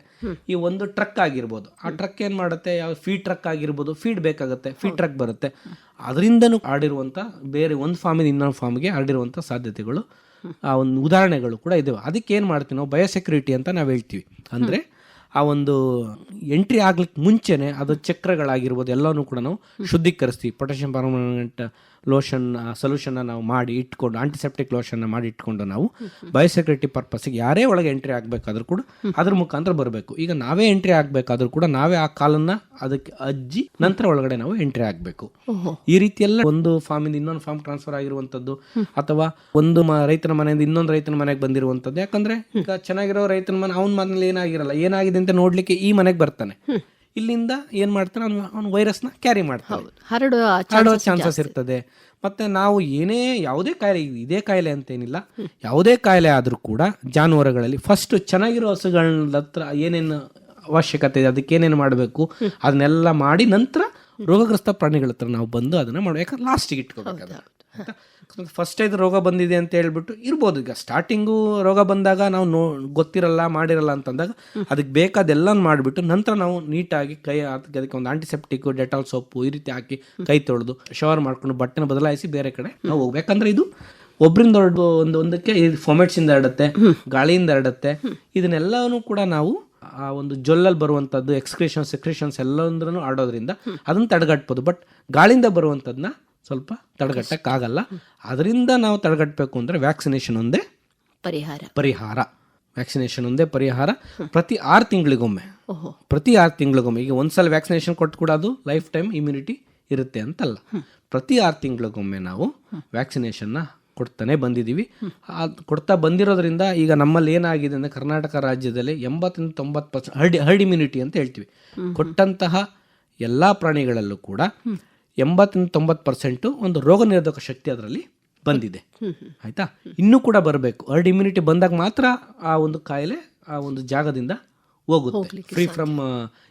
B: ಈ ಒಂದು ಟ್ರಕ್ ಆಗಿರ್ಬೋದು, ಆ ಟ್ರಕ್ ಏನು ಮಾಡುತ್ತೆ, ಯಾವ ಫೀಡ್ ಟ್ರಕ್ ಆಗಿರ್ಬೋದು, ಫೀಡ್ ಬೇಕಾಗುತ್ತೆ, ಫೀಡ್ ಟ್ರಕ್ ಬರುತ್ತೆ, ಅದರಿಂದನೂ ಹರಡಿರುವಂಥ, ಬೇರೆ ಒಂದು ಫಾರ್ಮಿಂದ ಇನ್ನೊಂದು ಫಾರ್ಮ್ಗೆ ಹರಡಿರುವಂಥ ಸಾಧ್ಯತೆಗಳು, ಆ ಒಂದು ಉದಾಹರಣೆಗಳು ಕೂಡ ಇದ್ದಾವೆ. ಅದಕ್ಕೆ ಏನು ಮಾಡ್ತೀವಿ ನಾವು, ಬಯೋಸೆಕ್ಯೂರಿಟಿ ಅಂತ ನಾವು ಹೇಳ್ತೀವಿ. ಅಂದರೆ ಆ ಒಂದು ಎಂಟ್ರಿ ಆಗ್ಲಿಕ್ಕೆ ಮುಂಚೆನೇ ಅದು ಚಕ್ರಗಳಾಗಿರ್ಬೋದು ಎಲ್ಲನೂ ಕೂಡ ನಾವು ಶುದ್ಧೀಕರಿಸ್ತೀವಿ. ಪೊಟ್ಯಾಷಿಯಂ ಪರ್ಮನೆಂಟ್ ಲೋಷನ್ ಸೊಲ್ಯೂಷನ್ನ ನಾವು ಮಾಡಿ ಇಟ್ಕೊಂಡು, ಆಂಟಿಸೆಪ್ಟಿಕ್ ಲೋಷನ್ನ ಮಾಡಿ ಇಟ್ಕೊಂಡು ನಾವು ಬಯೋಸೆಕ್ಯೂರಿಟಿ ಪರ್ಪಸ್ಸಿಗೆ ಯಾರೇ ಒಳಗೆ ಎಂಟ್ರಿ ಆಗಬೇಕಾದ್ರೂ ಕೂಡ ಅದ್ರ ಮುಖಾಂತರ ಬರಬೇಕು. ಈಗ ನಾವೇ ಎಂಟ್ರಿ ಆಗಬೇಕಾದ್ರೂ ಕೂಡ ನಾವೇ ಆ ಕಾಲನ್ನು ಅದಕ್ಕೆ ಅಜ್ಜಿ ನಂತರ ಒಳಗಡೆ ನಾವು ಎಂಟ್ರಿ ಆಗಬೇಕು. ಈ ರೀತಿ ಎಲ್ಲ ಒಂದು ಫಾರ್ಮಿಂದ ಇನ್ನೊಂದು ಫಾರ್ಮ್ ಟ್ರಾನ್ಸ್ಫರ್ ಆಗಿರುವಂಥದ್ದು, ಅಥವಾ ಒಂದು ರೈತನ ಮನೆಯಿಂದ ಇನ್ನೊಂದು ರೈತನ ಮನೆಗೆ ಬಂದಿರುವಂಥದ್ದು. ಯಾಕಂದರೆ ಈಗ ಚೆನ್ನಾಗಿರೋ ರೈತನ ಮನೆ, ಅವನ ಮನೇಲಿ ಏನಾಗಿದೆ ಅಂತ ನೋಡ್ಲಿಕ್ಕೆ ಈ ಮನೆಗೆ ಬರ್ತಾನೆ, ಇಲ್ಲಿಂದ ಏನು ಮಾಡ್ತಾನೆ, ಅವನು ವೈರಸ್ನ ಕ್ಯಾರಿ ಮಾಡ್ತಾನೆ, ಹರಡುವ ಚಾನ್ಸಸ್ ಇರ್ತದೆ. ಮತ್ತು ನಾವು ಯಾವುದೇ ಕಾಯಿಲೆ, ಇದೇ ಕಾಯಿಲೆ ಅಂತೇನಿಲ್ಲ, ಯಾವುದೇ ಕಾಯಿಲೆ ಆದರೂ ಕೂಡ ಜಾನುವಾರುಗಳಲ್ಲಿ ಫಸ್ಟ್ ಚೆನ್ನಾಗಿರೋ ಹಸುಗಳ ಹತ್ರ ಏನೇನು ಅವಶ್ಯಕತೆ ಇದೆ, ಅದಕ್ಕೆ ಏನೇನು ಮಾಡಬೇಕು ಅದನ್ನೆಲ್ಲ ಮಾಡಿ ನಂತರ ರೋಗಗ್ರಸ್ತ ಪ್ರಾಣಿಗಳ ಹತ್ರ ನಾವು ಬಂದು ಅದನ್ನು ಮಾಡಬೇಕು. ಯಾಕಂದ್ರೆ ಲಾಸ್ಟಿಗೆ ಇಟ್ಕೋಬೇಕು. ಫಸ್ಟ್ ಇದು ರೋಗ ಬಂದಿದೆ ಅಂತ ಹೇಳ್ಬಿಟ್ಟು ಇರ್ಬೋದು. ಈಗ ಸ್ಟಾರ್ಟಿಂಗು ರೋಗ ಬಂದಾಗ ನಾವು ಗೊತ್ತಿರಲ್ಲ, ಮಾಡಿರಲ್ಲ ಅಂತಂದಾಗ ಅದಕ್ಕೆ ಬೇಕಾದೆಲ್ಲ ಮಾಡಿಬಿಟ್ಟು ನಂತರ ನಾವು ನೀಟಾಗಿ ಅದಕ್ಕೆ ಒಂದು ಆಂಟಿಸೆಪ್ಟಿಕ್, ಡೆಟಾಲ್ ಸೋಪು ಈ ರೀತಿ ಹಾಕಿ ಕೈ ತೊಳೆದು ಶವರ್ ಮಾಡ್ಕೊಂಡು ಬಟ್ಟೆನ ಬದಲಾಯಿಸಿ ಬೇರೆ ಕಡೆ ನಾವು ಹೋಗ್ಬೇಕಂದ್ರೆ ಇದು ಒಬ್ಬರಿಂದ ಒಂದಕ್ಕೆ ಫೊಮೆಟ್ಸಿಂದ ಹರಡುತ್ತೆ, ಗಾಳಿಯಿಂದ ಹರಡುತ್ತೆ. ಇದನ್ನೆಲ್ಲನೂ ಕೂಡ ನಾವು ಆ ಒಂದು ಜೊಲ್ಲಲ್ಲಿ ಬರುವಂಥದ್ದು ಸೆಕ್ರೇಷನ್ಸ್ ಎಲ್ಲಂದ್ರೂ ಆಡೋದ್ರಿಂದ ಅದನ್ನು ತಡೆಗಟ್ಬೋದು. ಬಟ್ ಗಾಳಿಯಿಂದ ಬರುವಂಥದ್ದನ್ನ ಸ್ವಲ್ಪ ತಡೆಗಟ್ಟಕ್ಕಾಗಲ್ಲ. ಅದರಿಂದ ನಾವು ತಡೆಗಟ್ಟಬೇಕು ಅಂದರೆ ವ್ಯಾಕ್ಸಿನೇಷನ್ ಒಂದೇ ಪರಿಹಾರ. ವ್ಯಾಕ್ಸಿನೇಷನ್ ಒಂದೇ ಪರಿಹಾರ. ಪ್ರತಿ 6 ತಿಂಗಳಿಗೊಮ್ಮೆ ಈಗ ಒಂದ್ಸಲ ವ್ಯಾಕ್ಸಿನೇಷನ್ ಕೊಟ್ಟು ಕೂಡ ಅದು ಲೈಫ್ ಟೈಮ್ ಇಮ್ಯುನಿಟಿ ಇರುತ್ತೆ ಅಂತಲ್ಲ. ಪ್ರತಿ 6 ತಿಂಗಳಿಗೊಮ್ಮೆ ನಾವು ವ್ಯಾಕ್ಸಿನೇಷನ್ನ ಕೊಡ್ತಾನೆ ಬಂದಿದ್ದೀವಿ. ಕೊಡ್ತಾ ಬಂದಿರೋದ್ರಿಂದ ಈಗ ನಮ್ಮಲ್ಲಿ ಏನಾಗಿದೆ ಅಂದರೆ, ಕರ್ನಾಟಕ ರಾಜ್ಯದಲ್ಲಿ 80-90% ಹರ್ಡ್ ಇಮ್ಯುನಿಟಿ ಅಂತ ಹೇಳ್ತೀವಿ. ಕೊಟ್ಟಂತಹ ಎಲ್ಲ ಪ್ರಾಣಿಗಳಲ್ಲೂ ಕೂಡ 80-90% ಒಂದು ರೋಗ ನಿರೋಧಕ ಶಕ್ತಿ ಅದರಲ್ಲಿ ಬಂದಿದೆ. ಆಯಿತಾ? ಇನ್ನೂ ಕೂಡ ಬರಬೇಕು. ಹರ್ಡ್ ಇಮ್ಯುನಿಟಿ ಬಂದಾಗ ಮಾತ್ರ ಆ ಒಂದು ಕಾಯಿಲೆ ಆ ಒಂದು ಜಾಗದಿಂದ ಹೋಗುತ್ತೆ. ಫ್ರೀ ಫ್ರಮ್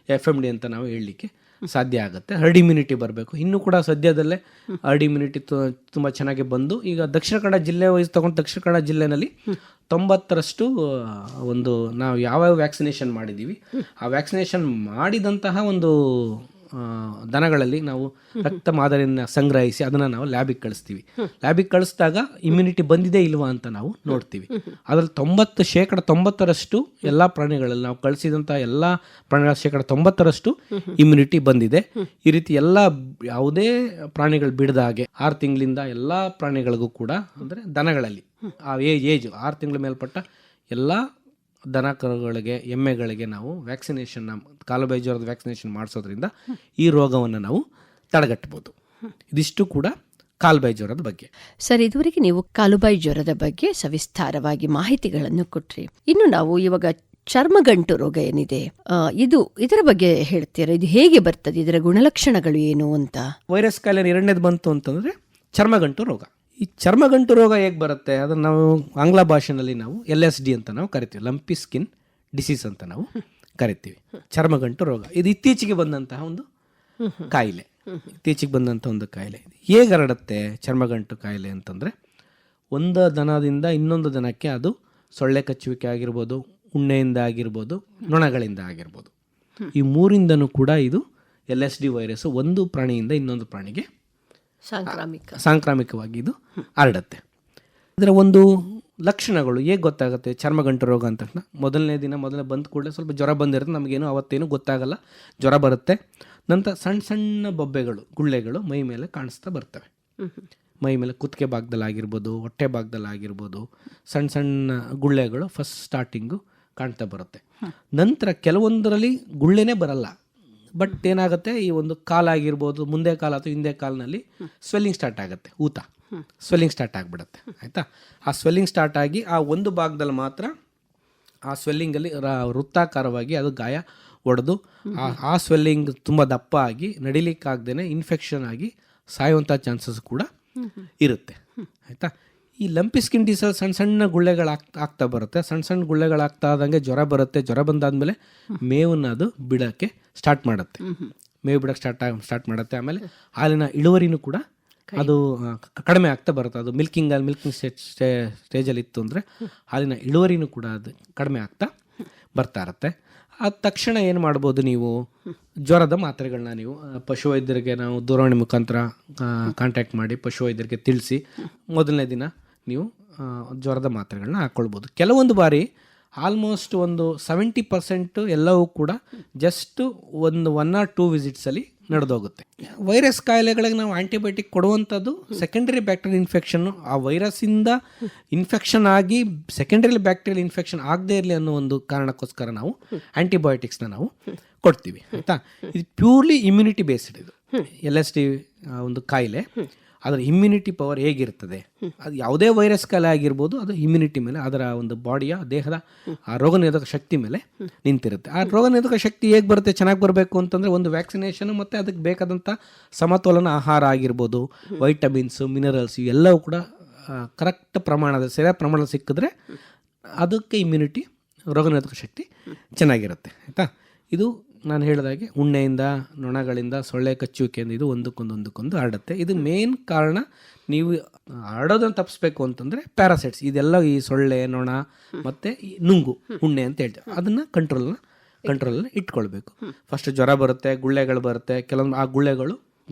B: FMD ಅಂತ ನಾವು ಹೇಳಲಿಕ್ಕೆ ಸಾಧ್ಯ ಆಗುತ್ತೆ. ಹರ್ಡ್ ಇಮ್ಯುನಿಟಿ ಬರಬೇಕು. ಇನ್ನೂ ಕೂಡ ಸದ್ಯದಲ್ಲೇ ಹರ್ಡ್ ಇಮ್ಯುನಿಟಿ ತುಂಬ ಚೆನ್ನಾಗಿ ಬಂದು, ಈಗ ದಕ್ಷಿಣ ಕನ್ನಡ ಜಿಲ್ಲೆ ವೈಸ್ ತಗೊಂಡು ದಕ್ಷಿಣ ಕನ್ನಡ ಜಿಲ್ಲೆನಲ್ಲಿ 90% ಒಂದು ನಾವು ಯಾವ್ಯಾವ ವ್ಯಾಕ್ಸಿನೇಷನ್ ಮಾಡಿದ್ದೀವಿ, ಆ ವ್ಯಾಕ್ಸಿನೇಷನ್ ಮಾಡಿದಂತಹ ಒಂದು ದನಗಳಲ್ಲಿ ನಾವು ರಕ್ತ ಮಾದರಿಯನ್ನು ಸಂಗ್ರಹಿಸಿ ಅದನ್ನು ನಾವು ಲ್ಯಾಬಿಗೆ ಕಳಿಸ್ತೀವಿ. ಲ್ಯಾಬಿಗೆ ಕಳಿಸಿದಾಗ ಇಮ್ಯುನಿಟಿ ಬಂದಿದೆ ಇಲ್ವಾ ಅಂತ ನಾವು ನೋಡ್ತೀವಿ. ಅದರಲ್ಲಿ 90% ಎಲ್ಲ ಪ್ರಾಣಿಗಳಲ್ಲಿ ನಾವು ಕಳಿಸಿದಂಥ ಎಲ್ಲ ಪ್ರಾಣಿಗಳ 90% ಇಮ್ಯುನಿಟಿ ಬಂದಿದೆ. ಈ ರೀತಿ ಎಲ್ಲ ಯಾವುದೇ ಪ್ರಾಣಿಗಳು ಬಿಡದ ಹಾಗೆ 6 ತಿಂಗಳಿಂದ ಎಲ್ಲ ಪ್ರಾಣಿಗಳಿಗೂ ಕೂಡ, ಅಂದರೆ ದನಗಳಲ್ಲಿ ಆ ಏಜ್ 6 ತಿಂಗಳ ಮೇಲ್ಪಟ್ಟ ಎಲ್ಲ ದನ ಕರುಗಳಿಗೆ, ಎಮ್ಮೆಗಳಿಗೆ ನಾವು ವ್ಯಾಕ್ಸಿನೇಷನ್ನ, ಕಾಲುಬಾಯಿ ಜ್ವರದ ವ್ಯಾಕ್ಸಿನೇಷನ್ ಮಾಡಿಸೋದ್ರಿಂದ ಈ ರೋಗವನ್ನು ನಾವು ತಡೆಗಟ್ಟಬಹುದು. ಇದಿಷ್ಟು ಕೂಡ ಕಾಲುಬಾಯಿ ಜ್ವರದ ಬಗ್ಗೆ.
A: ಸರ್, ಇದುವರೆಗೆ ನೀವು ಕಾಲುಬಾಯಿ ಜ್ವರದ ಬಗ್ಗೆ ಸವಿಸ್ತಾರವಾಗಿ ಮಾಹಿತಿಗಳನ್ನು ಕೊಟ್ರಿ. ಇನ್ನು ನಾವು ಇವಾಗ ಚರ್ಮಗಂಟು ರೋಗ ಏನಿದೆ, ಇದರ ಬಗ್ಗೆ ಹೇಳ್ತೀರಾ? ಇದು ಹೇಗೆ ಬರ್ತದೆ, ಇದರ ಗುಣಲಕ್ಷಣಗಳು ಏನು ಅಂತ?
B: ವೈರಸ್ ಕಾಯಿಲೆ 2ನೇದು ಬಂತು ಅಂತಂದರೆ ಚರ್ಮಗಂಟು ರೋಗ. ಈ ಚರ್ಮಗಂಟು ರೋಗ ಹೇಗೆ ಬರುತ್ತೆ, ಅದನ್ನು ನಾವು ಆಂಗ್ಲ ಭಾಷೆಯಲ್ಲಿ ನಾವು LSD ಅಂತ ನಾವು ಕರಿತೀವಿ, ಲಂಪಿ ಸ್ಕಿನ್ ಡಿಸೀಸ್ ಅಂತ ನಾವು ಕರಿತೀವಿ. ಚರ್ಮಗಂಟು ರೋಗ ಇದು ಇತ್ತೀಚೆಗೆ ಬಂದಂತಹ ಒಂದು ಕಾಯಿಲೆ. ಹೇಗೆ ಹರಡುತ್ತೆ ಚರ್ಮಗಂಟು ಕಾಯಿಲೆ ಅಂತಂದರೆ, ಒಂದು ದನದಿಂದ ಇನ್ನೊಂದು ದನಕ್ಕೆ ಅದು ಸೊಳ್ಳೆ ಕಚ್ಚುವಿಕೆ ಆಗಿರ್ಬೋದು, ಉಣ್ಣೆಯಿಂದ ಆಗಿರ್ಬೋದು, ನೊಣಗಳಿಂದ ಆಗಿರ್ಬೋದು. ಈ 3ರಿಂದನೂ ಕೂಡ ಇದು LSD ವೈರಸ್ಸು ಒಂದು ಪ್ರಾಣಿಯಿಂದ ಇನ್ನೊಂದು ಪ್ರಾಣಿಗೆ ಸಾಂಕ್ರಾಮಿಕವಾಗಿ ಇದು ಹರಡುತ್ತೆ. ಇದರ ಒಂದು ಲಕ್ಷಣಗಳು ಹೇಗೆ ಗೊತ್ತಾಗುತ್ತೆ ಚರ್ಮಗಂಟು ರೋಗ ಅಂತ ತಕ್ಷಣ? ಮೊದಲನೇ ಬಂದ ಕೂಡಲೇ ಸ್ವಲ್ಪ ಜ್ವರ ಬಂದಿರುತ್ತೆ, ನಮಗೇನು ಅವತ್ತೇನು ಗೊತ್ತಾಗಲ್ಲ, ಜ್ವರ ಬರುತ್ತೆ. ನಂತರ ಸಣ್ಣ ಸಣ್ಣ ಬೊಬ್ಬೆಗಳು, ಗುಳ್ಳೆಗಳು ಮೈ ಮೇಲೆ ಕಾಣಿಸ್ತಾ ಬರ್ತವೆ. ಮೈ ಮೇಲೆ ಕುತ್ತಿಗೆ ಭಾಗದಲ್ಲಾಗಿರ್ಬೋದು, ಹೊಟ್ಟೆ ಭಾಗದಲ್ಲಾಗಿರ್ಬೋದು, ಸಣ್ಣ ಸಣ್ಣ ಗುಳ್ಳೆಗಳು ಫಸ್ಟ್ ಸ್ಟಾರ್ಟಿಂಗು ಕಾಣ್ತಾ ಬರುತ್ತೆ. ನಂತರ ಕೆಲವೊಂದರಲ್ಲಿ ಗುಳ್ಳೆನೇ ಬರಲ್ಲ, ಬಟ್ ಏನಾಗುತ್ತೆ, ಈ ಒಂದು ಕಾಲಾಗಿರ್ಬೋದು, ಮುಂದೆ ಕಾಲು ಅಥವಾ ಹಿಂದೆ ಕಾಲಿನಲ್ಲಿ ಸ್ವೆಲ್ಲಿಂಗ್ ಸ್ಟಾರ್ಟ್ ಆಗುತ್ತೆ, ಸ್ವೆಲ್ಲಿಂಗ್ ಸ್ಟಾರ್ಟ್ ಆಗಿಬಿಡುತ್ತೆ. ಆಯಿತಾ? ಆ ಸ್ವೆಲ್ಲಿಂಗ್ ಸ್ಟಾರ್ಟ್ ಆಗಿ ಆ ಒಂದು ಭಾಗದಲ್ಲಿ ಮಾತ್ರ ಆ ಸ್ವೆಲ್ಲಿಂಗಲ್ಲಿ ವೃತ್ತಾಕಾರವಾಗಿ ಅದು ಗಾಯ ಒಡೆದು ಆ ಸ್ವೆಲ್ಲಿಂಗ್ ತುಂಬ ದಪ್ಪ ಆಗಿ ನಡಿಲಿಕ್ಕಾಗ್ದೇ ಇನ್ಫೆಕ್ಷನ್ ಆಗಿ ಸಾಯುವಂಥ ಚಾನ್ಸಸ್ ಕೂಡ ಇರುತ್ತೆ. ಆಯಿತಾ. ಈ ಲಂಪಿ ಸ್ಕಿನ್ ಡಿಸೀಸ್ ಸಣ್ಣ ಸಣ್ಣ ಗುಳ್ಳೆಗಳು ಆಗ್ತಾ ಬರುತ್ತೆ. ಸಣ್ಣ ಸಣ್ಣ ಗುಳ್ಳೆಗಳಾಗ್ತಾ ಆದಂಗೆ ಜ್ವರ ಬರುತ್ತೆ. ಜ್ವರ ಬಂದಾದಮೇಲೆ ಮೇವನ್ನು ಅದು ಬಿಡೋಕ್ಕೆ ಸ್ಟಾರ್ಟ್ ಮಾಡುತ್ತೆ. ಮೇವು ಬಿಡೋಕ್ಕೆ ಸ್ಟಾರ್ಟ್ ಮಾಡುತ್ತೆ. ಆಮೇಲೆ ಹಾಲಿನ ಇಳುವರಿನೂ ಕೂಡ ಅದು ಕಡಿಮೆ ಆಗ್ತಾ ಬರುತ್ತೆ. ಅದು ಮಿಲ್ಕಿಂಗ್ ಸ್ಟೇಜಲ್ಲಿ ಇತ್ತು ಅಂದರೆ ಹಾಲಿನ ಇಳುವರಿನೂ ಕೂಡ ಅದು ಕಡಿಮೆ ಆಗ್ತಾ ಬರ್ತಾ ಇರುತ್ತೆ. ಆದ ತಕ್ಷಣ ಏನು ಮಾಡ್ಬೋದು, ನೀವು ಜ್ವರದ ಮಾತ್ರೆಗಳನ್ನ ನೀವು ಪಶುವೈದ್ಯರಿಗೆ ನಾವು ದೂರವಾಣಿ ಮುಖಾಂತರ ಕಾಂಟ್ಯಾಕ್ಟ್ ಮಾಡಿ ಪಶುವೈದ್ಯರಿಗೆ ತಿಳಿಸಿ ಮೊದಲನೇ ದಿನ ನೀವು ಜ್ವರದ ಮಾತ್ರೆಗಳನ್ನ ಹಾಕ್ಕೊಳ್ಬೋದು. ಕೆಲವೊಂದು ಬಾರಿ ಆಲ್ಮೋಸ್ಟ್ ಒಂದು 70% ಎಲ್ಲವೂ ಕೂಡ ಜಸ್ಟ್ ಒಂದು 1 or 2 ವಿಸಿಟ್ಸಲ್ಲಿ ನಡೆದೋಗುತ್ತೆ. ವೈರಸ್ ಕಾಯಿಲೆಗಳಿಗೆ ನಾವು ಆ್ಯಂಟಿಬಯೋಟಿಕ್ ಕೊಡುವಂಥದ್ದು ಸೆಕೆಂಡರಿ ಬ್ಯಾಕ್ಟೀರಿಯಲ್ ಇನ್ಫೆಕ್ಷನ್ನು, ಆ ವೈರಸ್ಸಿಂದ ಇನ್ಫೆಕ್ಷನ್ ಆಗಿ ಸೆಕೆಂಡರಿ ಬ್ಯಾಕ್ಟೀರಿಯಲ್ ಇನ್ಫೆಕ್ಷನ್ ಆಗದೇ ಇರಲಿ ಅನ್ನೋ ಒಂದು ಕಾರಣಕ್ಕೋಸ್ಕರ ನಾವು ಆ್ಯಂಟಿಬಯೋಟಿಕ್ಸ್ನ ನಾವು ಕೊಡ್ತೀವಿ ಆಯಿತಾ. ಇದು ಪ್ಯೂರ್ಲಿ ಇಮ್ಯುನಿಟಿ ಬೇಸ್ಡ್. ಇದು LSD ಒಂದು ಕಾಯಿಲೆ, ಅದರ ಇಮ್ಯುನಿಟಿ ಪವರ್ ಹೇಗಿರ್ತದೆ, ಅದು ಯಾವುದೇ ವೈರಸ್ ಕಾಯಿಲೆ ಆಗಿರ್ಬೋದು, ಅದು ಇಮ್ಯುನಿಟಿ ಮೇಲೆ, ಅದರ ಒಂದು ಬಾಡಿಯ ದೇಹದ ಆ ರೋಗನಿರೋಧಕ ಶಕ್ತಿ ಮೇಲೆ ನಿಂತಿರುತ್ತೆ. ಆ ರೋಗನಿರೋಧಕ ಶಕ್ತಿ ಹೇಗೆ ಬರುತ್ತೆ, ಚೆನ್ನಾಗಿ ಬರಬೇಕು ಅಂತಂದರೆ ಒಂದು ವ್ಯಾಕ್ಸಿನೇಷನ್ ಮತ್ತು ಅದಕ್ಕೆ ಬೇಕಾದಂಥ ಸಮತೋಲನ ಆಹಾರ ಆಗಿರ್ಬೋದು, ವೈಟಮಿನ್ಸು, ಮಿನರಲ್ಸ್ ಇವೆಲ್ಲವೂ ಕೂಡ ಕರೆಕ್ಟ್ ಪ್ರಮಾಣದ ಸರಿಯಾದ ಪ್ರಮಾಣದಲ್ಲಿ ಸಿಕ್ಕಿದ್ರೆ ಅದಕ್ಕೆ ಇಮ್ಯುನಿಟಿ, ರೋಗನಿರೋಧಕ ಶಕ್ತಿ ಚೆನ್ನಾಗಿರುತ್ತೆ ಆಯಿತಾ. ಇದು ನಾನು ಹೇಳಿದಾಗೆ ಉಣ್ಣೆಯಿಂದ, ನೊಣಗಳಿಂದ, ಸೊಳ್ಳೆ ಕಚ್ಚುವಿಕೆಯಿಂದ ಇದು ಒಂದಕ್ಕೊಂದು ಹರಡುತ್ತೆ. ಇದು ಮೇನ್ ಕಾರಣ. ನೀವು ಹರಡೋದನ್ನು ತಪ್ಪಿಸ್ಬೇಕು ಅಂತಂದರೆ ಪ್ಯಾರಾಸೈಟ್ಸ್, ಇದೆಲ್ಲ ಈ ಸೊಳ್ಳೆ, ನೊಣ ಮತ್ತು ಈ ನುಂಗು, ಉಣ್ಣೆ ಅಂತ ಹೇಳ್ತೀವಿ, ಅದನ್ನು ಕಂಟ್ರೋಲಲ್ಲಿ ಇಟ್ಕೊಳ್ಬೇಕು. ಫಸ್ಟ್ ಜ್ವರ ಬರುತ್ತೆ, ಗುಳ್ಳೆಗಳು ಬರುತ್ತೆ, ಕೆಲವೊಂದು ಆ ಗುಳ್ಳೆಗಳು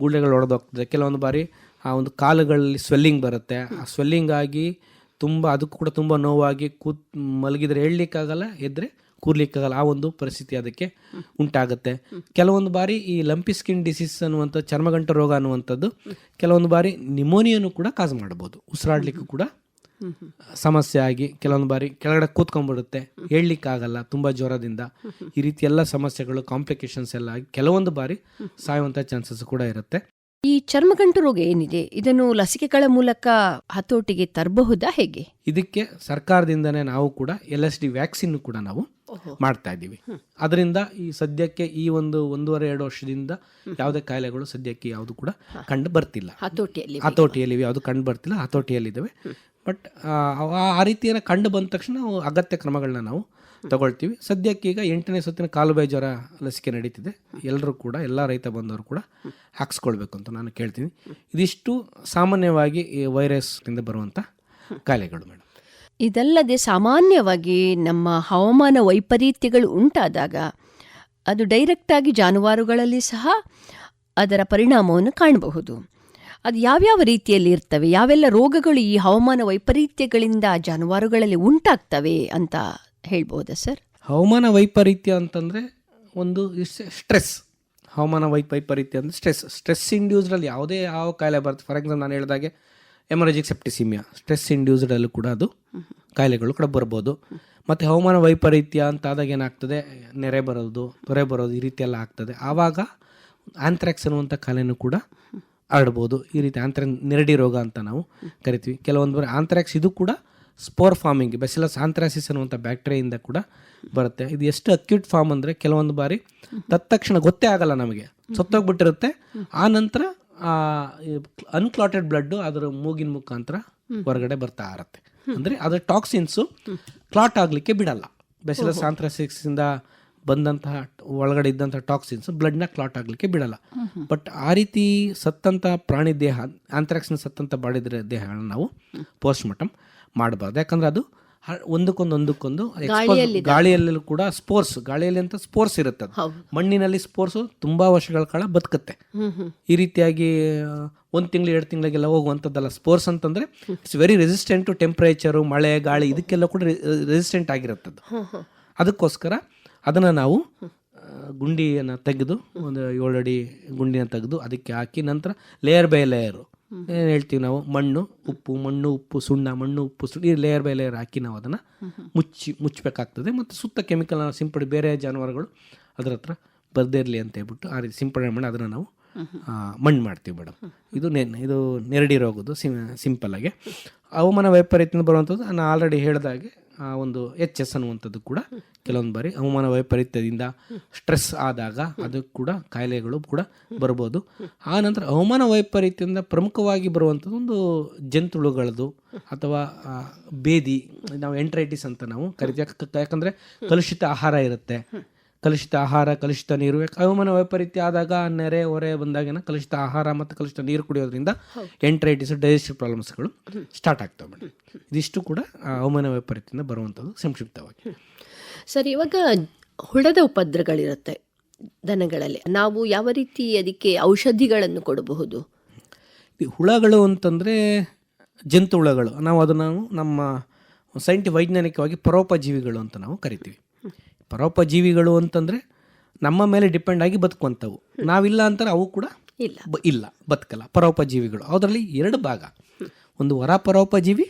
B: ಹೊಡೆದೋಗ್ತದೆ. ಕೆಲವೊಂದು ಬಾರಿ ಆ ಒಂದು ಕಾಲುಗಳಲ್ಲಿ ಸ್ವೆಲ್ಲಿಂಗ್ ಬರುತ್ತೆ. ಆ ಸ್ವೆಲ್ಲಿಂಗ್ ಆಗಿ ಅದಕ್ಕೂ ಕೂಡ ತುಂಬ ನೋವಾಗಿ ಮಲಗಿದ್ರೆ ಹೇಳಲಿಕ್ಕಾಗಲ್ಲ, ಎದ್ದರೆ ಕೂರ್ಲಿಕ್ಕಾಗಲ್ಲ, ಆ ಒಂದು ಪರಿಸ್ಥಿತಿ ಅದಕ್ಕೆ ಉಂಟಾಗುತ್ತೆ. ಕೆಲವೊಂದು ಬಾರಿ ಈ ಲಂಪಿ ಸ್ಕಿನ್ ಡಿಸೀಸ್ ಅನ್ನುವಂಥ ಚರ್ಮಗಂಟು ರೋಗ ಅನ್ನುವಂಥದ್ದು ಕೆಲವೊಂದು ಬಾರಿ ನಿಮೋನಿಯನ್ನು ಕೂಡ ಕಾಸ್ ಮಾಡ್ಬೋದು. ಉಸಿರಾಡ್ಲಿಕ್ಕೂ ಕೂಡ ಸಮಸ್ಯೆ ಆಗಿ ಕೆಲವೊಂದು ಬಾರಿ ಕೆಳಗಡೆ ಕೂತ್ಕೊಂಡ್ಬಿಡುತ್ತೆ, ಹೇಳಲಿಕ್ಕಾಗಲ್ಲ ತುಂಬ ಜ್ವರದಿಂದ. ಈ ರೀತಿ ಎಲ್ಲ ಸಮಸ್ಯೆಗಳು, ಕಾಂಪ್ಲಿಕೇಶನ್ಸ್ ಎಲ್ಲ ಆಗಿ ಕೆಲವೊಂದು ಬಾರಿ ಸಾಯುವಂಥ ಚಾನ್ಸಸ್ ಕೂಡ ಇರುತ್ತೆ.
A: ಈ ಚರ್ಮಗಂಟು ರೋಗ ಏನಿದೆ, ಇದನ್ನು ಲಸಿಕೆಗಳ ಮೂಲಕ ಹತೋಟಿಗೆ ತರಬಹುದಾ, ಹೇಗೆ?
B: ಇದಕ್ಕೆ ಸರ್ಕಾರದಿಂದನೇ ನಾವು ಕೂಡ LSD ವ್ಯಾಕ್ಸಿನ್ ಕೂಡ ನಾವು ಮಾಡ್ತಾ ಇದ್ದೀವಿ. ಅದರಿಂದ ಈ ಸದ್ಯಕ್ಕೆ ಈ 1.5-2 ವರ್ಷದಿಂದ ಯಾವುದೇ ಕಾಯಿಲೆಗಳು ಸದ್ಯಕ್ಕೆ ಯಾವುದು ಕೂಡ ಕಂಡು ಬರ್ತಿಲ್ಲ. ಹತೋಟಿಯಲ್ಲಿ ಯಾವುದು ಕಂಡು ಬರ್ತಿಲ್ಲ, ಹತೋಟಿಯಲ್ಲಿದ್ದಾವೆ. ಬಟ್ ಆ ರೀತಿಯನ್ನು ಕಂಡು ಬಂದ ತಕ್ಷಣ ನಾವು ಅಗತ್ಯ ಕ್ರಮಗಳನ್ನ ನಾವು ತಗೊಳ್ತೀವಿ. ಸದ್ಯಕ್ಕೆ ಈಗ 8ನೇ ಸುತ್ತಿನ ಕಾಲುಬಾಯಿ ಜ್ವರ ಲಸಿಕೆ ನಡೀತಿದೆ. ಎಲ್ಲರೂ ಕೂಡ, ಎಲ್ಲ ರೈತ ಬಂದವರು ಕೂಡ ಹಾಕ್ಸ್ಕೊಳ್ಬೇಕು ಅಂತ ನಾನು ಕೇಳ್ತೀನಿ. ಇದಿಷ್ಟು ಸಾಮಾನ್ಯವಾಗಿ ಈ ವೈರಸ್ನಿಂದ ಬರುವಂಥ ಕಾಯಿಲೆಗಳು ಮೇಡಮ್.
A: ಇದಲ್ಲದೆ ಸಾಮಾನ್ಯವಾಗಿ ನಮ್ಮ ಹವಾಮಾನ ವೈಪರೀತ್ಯಗಳು ಉಂಟಾದಾಗ ಅದು ಡೈರೆಕ್ಟಾಗಿ ಜಾನುವಾರುಗಳಲ್ಲಿ ಸಹ ಅದರ ಪರಿಣಾಮವನ್ನು ಕಾಣಬಹುದು. ಅದು ಯಾವ್ಯಾವ ರೀತಿಯಲ್ಲಿ ಇರ್ತವೆ, ಯಾವೆಲ್ಲ ರೋಗಗಳು ಈ ಹವಾಮಾನ ವೈಪರೀತ್ಯಗಳಿಂದ ಜಾನುವಾರುಗಳಲ್ಲಿ ಉಂಟಾಗ್ತವೆ ಅಂತ ಹೇಳ್ಬೋದಾ ಸರ್?
B: ಹವಾಮಾನ ವೈಪರೀತ್ಯ ಅಂತಂದರೆ ಒಂದು ಸ್ಟ್ರೆಸ್. ಹವಾಮಾನ ವೈಪರೀತ್ಯ ಅಂದರೆ ಸ್ಟ್ರೆಸ್ ಇಂಡ್ಯೂಸ್ಡಲ್ಲಿ ಯಾವ ಕಾಯಿಲೆ ಬರುತ್ತೆ. ಫಾರ್ ಎಕ್ಸಾಂಪಲ್ ನಾನು ಹೇಳಿದಾಗೆ ಎಮರೇಜಿಕ್ ಸೆಪ್ಟಿಸಿಮಿಯಾ, ಸ್ಟ್ರೆಸ್ ಇಂಡ್ಯೂಸ್ಡಲ್ಲೂ ಕೂಡ ಅದು ಕಾಯಿಲೆಗಳು ಕೂಡ ಬರ್ಬೋದು. ಮತ್ತು ಹವಾಮಾನ ವೈಪರೀತ್ಯ ಅಂತ ಆದಾಗ ಏನಾಗ್ತದೆ, ನೆರೆ ಬರೋದು, ತೊರೆ ಬರೋದು, ಈ ರೀತಿ ಎಲ್ಲ ಆಗ್ತದೆ. ಆವಾಗ ಆಂಥ್ರಾಕ್ಸ್ ಅನ್ನುವಂಥ ಕಾಯಿಲೆನೂ ಕೂಡ ಹರಡ್ಬೋದು. ಈ ರೀತಿ ನೆರಡಿ ರೋಗ ಅಂತ ನಾವು ಕರಿತೀವಿ. ಕೆಲವೊಂದು ಬಾರಿ ಆಂಥ್ರಾಕ್ಸ್ ಇದು ಕೂಡ ಸ್ಪೋರ್ ಫಾರ್ಮಿಂಗ್, ಬ್ಯಾಸಿಲಸ್ ಆಂಥ್ರಾಸಿಸ್ ಅನ್ನುವಂಥ ಬ್ಯಾಕ್ಟೀರಿಯಿಂದ ಕೂಡ ಬರುತ್ತೆ. ಇದು ಎಷ್ಟು ಅಕ್ಯೂಟ್ ಫಾರ್ಮ್ ಅಂದರೆ ಕೆಲವೊಂದು ಬಾರಿ ತಕ್ಷಣ ಗೊತ್ತೇ ಆಗಲ್ಲ, ನಮಗೆ ಸತ್ತೋಗ್ಬಿಟ್ಟಿರುತ್ತೆ. ಆ ನಂತರ ಅನ್ಕ್ಲಾಟೆಡ್ ಬ್ಲಡ್ಡು ಅದರ ಮೂಗಿನ ಮುಖಾಂತರ ಹೊರಗಡೆ ಬರ್ತಾ ಇರುತ್ತೆ. ಅಂದರೆ ಅದರ ಟಾಕ್ಸಿನ್ಸು ಕ್ಲಾಟ್ ಆಗಲಿಕ್ಕೆ ಬಿಡಲ್ಲ. ಬ್ಯಾಸಿಲಸ್ ಆಂಥ್ರಾಸಿಸ್ಸಿಂದ ಬಂದಂತಹ ಒಳಗಡೆ ಇದ್ದಂಥ ಟಾಕ್ಸಿನ್ಸ್ ಬ್ಲಡ್ನ ಕ್ಲಾಟ್ ಆಗಲಿಕ್ಕೆ ಬಿಡಲ್ಲ. ಬಟ್ ಆ ರೀತಿ ಸತ್ತಂಥ ಪ್ರಾಣಿ ದೇಹ, ಆಂಥ್ರಾಕ್ಸ್ನ ಸತ್ತಂಥ ಬಾಡಿದ್ರೆ ದೇಹಗಳನ್ನ ನಾವು ಪೋಸ್ಟ್ ಮಾರ್ಟಮ್ ಮಾಡಬಾರ್ದು. ಯಾಕಂದರೆ ಅದು ಒಂದಕ್ಕೊಂದು ಗಾಳಿಯಲ್ಲೂ ಕೂಡ ಗಾಳಿಯಲ್ಲಿ ಅಂತ ಸ್ಪೋರ್ಸ್ ಇರುತ್ತೆ. ಮಣ್ಣಿನಲ್ಲಿ ಸ್ಪೋರ್ಸು ತುಂಬ ವರ್ಷಗಳ ಕಾಲ ಬದುಕುತ್ತೆ. ಈ ರೀತಿಯಾಗಿ 1 ತಿಂಗಳು 2 ತಿಂಗಳಿಗೆಲ್ಲ ಹೋಗುವಂಥದ್ದಲ್ಲ. ಸ್ಪೋರ್ಸ್ ಅಂತಂದರೆ it's very resistant to temperature, ಮಳೆ, ಗಾಳಿ, ಇದಕ್ಕೆಲ್ಲ ಕೂಡ ರೆಸಿಸ್ಟೆಂಟ್ ಆಗಿರುತ್ತದ್ದು. ಅದಕ್ಕೋಸ್ಕರ ಅದನ್ನು ನಾವು ಗುಂಡಿಯನ್ನು ತೆಗೆದು, ಒಂದು 7 ಅಡಿ ಗುಂಡಿನ ತೆಗೆದು ಅದಕ್ಕೆ ಹಾಕಿ, ನಂತರ ಲೇಯರ್ ಬೈ ಲೇಯರು ಏನು ಹೇಳ್ತೀವಿ ನಾವು, ಮಣ್ಣು ಉಪ್ಪು ಸುಣ್ಣ, ಈ ಲೇಯರ್ ಬೈ ಲೇಯರ್ ಹಾಕಿ ನಾವು ಅದನ್ನು ಮುಚ್ಚಬೇಕಾಗ್ತದೆ. ಮತ್ತು ಸುತ್ತ ಕೆಮಿಕಲ್ನ ಸಿಂಪಡಿ, ಬೇರೆ ಜಾನುವಾರುಗಳು ಅದರ ಹತ್ರ ಬರ್ದೇ ಇರಲಿ ಅಂತ ಹೇಳ್ಬಿಟ್ಟು ಆ ರೀತಿ ಸಿಂಪಡಣೆ ಮಾಡಿ ಅದನ್ನು ನಾವು ಮಣ್ಣು ಮಾಡ್ತೀವಿ ಮೇಡಮ್. ಇದು ನೆರಡಿ ರೋಗದ್ದು ಸಿಂಪಲ್ಲಾಗಿ. ಹವಾಮಾನ ವೈಪರೀತ್ಯದಿಂದ ಬರುವಂಥದ್ದು ನಾನು ಆಲ್ರೆಡಿ ಹೇಳಿದಾಗೆ ಆ ಒಂದು HS ಅನ್ನುವಂಥದ್ದು ಕೂಡ ಕೆಲವೊಂದು ಬಾರಿ ಹವಾಮಾನ ವೈಪರೀತ್ಯದಿಂದ ಸ್ಟ್ರೆಸ್ ಆದಾಗ ಅದು ಕೂಡ ಕಾಯಿಲೆಗಳು ಕೂಡ ಬರ್ಬೋದು. ಆ ನಂತರ ಹವಾಮಾನ ವೈಪರೀತ್ಯದಿಂದ ಪ್ರಮುಖವಾಗಿ ಬರುವಂಥದ್ದು ಒಂದು ಜಂತುಳುಗಳದ್ದು ಅಥವಾ ಬೇದಿ, ನಾವು ಎಂಟ್ರೈಟಿಸ್ ಅಂತ ನಾವು ಕರಿತೀವಿ. ಯಾಕಂದರೆ ಕಲುಷಿತ ಆಹಾರ ಇರುತ್ತೆ, ಕಲುಷಿತ ಆಹಾರ, ಕಲುಷಿತ ನೀರು. ಹವಾಮಾನ ವೈಪರೀತ್ಯ ಆದಾಗ ನೆರೆ ಹೊರೆ ಬಂದಾಗೇನ ಕಲುಷಿತ ಆಹಾರ ಮತ್ತು ಕಲುಷಿತ ನೀರು ಕುಡಿಯೋದ್ರಿಂದ ಎಂಟ್ರೈಟಿಸ್, ಡೈಜೆಸ್ಟಿವ್ ಪ್ರಾಬ್ಲಮ್ಸ್ಗಳು ಸ್ಟಾರ್ಟ್ ಆಗ್ತವೆ ಮೇಡಮ್. ಇದಿಷ್ಟು ಕೂಡ ಹವಾಮಾನ ವೈಪರೀತ್ಯದಿಂದ ಬರುವಂಥದ್ದು ಸಂಕ್ಷಿಪ್ತವಾಗಿ.
A: ಸರ್, ಇವಾಗ ಹುಳದ ಉಪದ್ರಗಳಿರುತ್ತೆ ದನಗಳಲ್ಲಿ, ನಾವು ಯಾವ ರೀತಿ ಅದಕ್ಕೆ ಔಷಧಿಗಳನ್ನು ಕೊಡಬಹುದು?
B: ಈ ಹುಳಗಳು ಅಂತಂದರೆ ಜಂತು ಹುಳಗಳು, ನಾವು ಅದನ್ನು ನಮ್ಮ ವೈಜ್ಞಾನಿಕವಾಗಿ ಪರೋಪಜೀವಿಗಳು ಅಂತ ನಾವು ಕರಿತೀವಿ. ಪರೋಪಜೀವಿಗಳು ಅಂತಂದರೆ ನಮ್ಮ ಮೇಲೆ ಡಿಪೆಂಡ್ ಆಗಿ ಬದುಕುವಂಥವು. ನಾವಿಲ್ಲ ಅಂತಾರೆ ಅವು ಕೂಡ ಇಲ್ಲ ಬದುಕಲ್ಲ. ಪರೋಪಜೀವಿಗಳು ಅದರಲ್ಲಿ 2 ಭಾಗ, ಒಂದು ಹೊರ ಪರೋಪಜೀವಿ,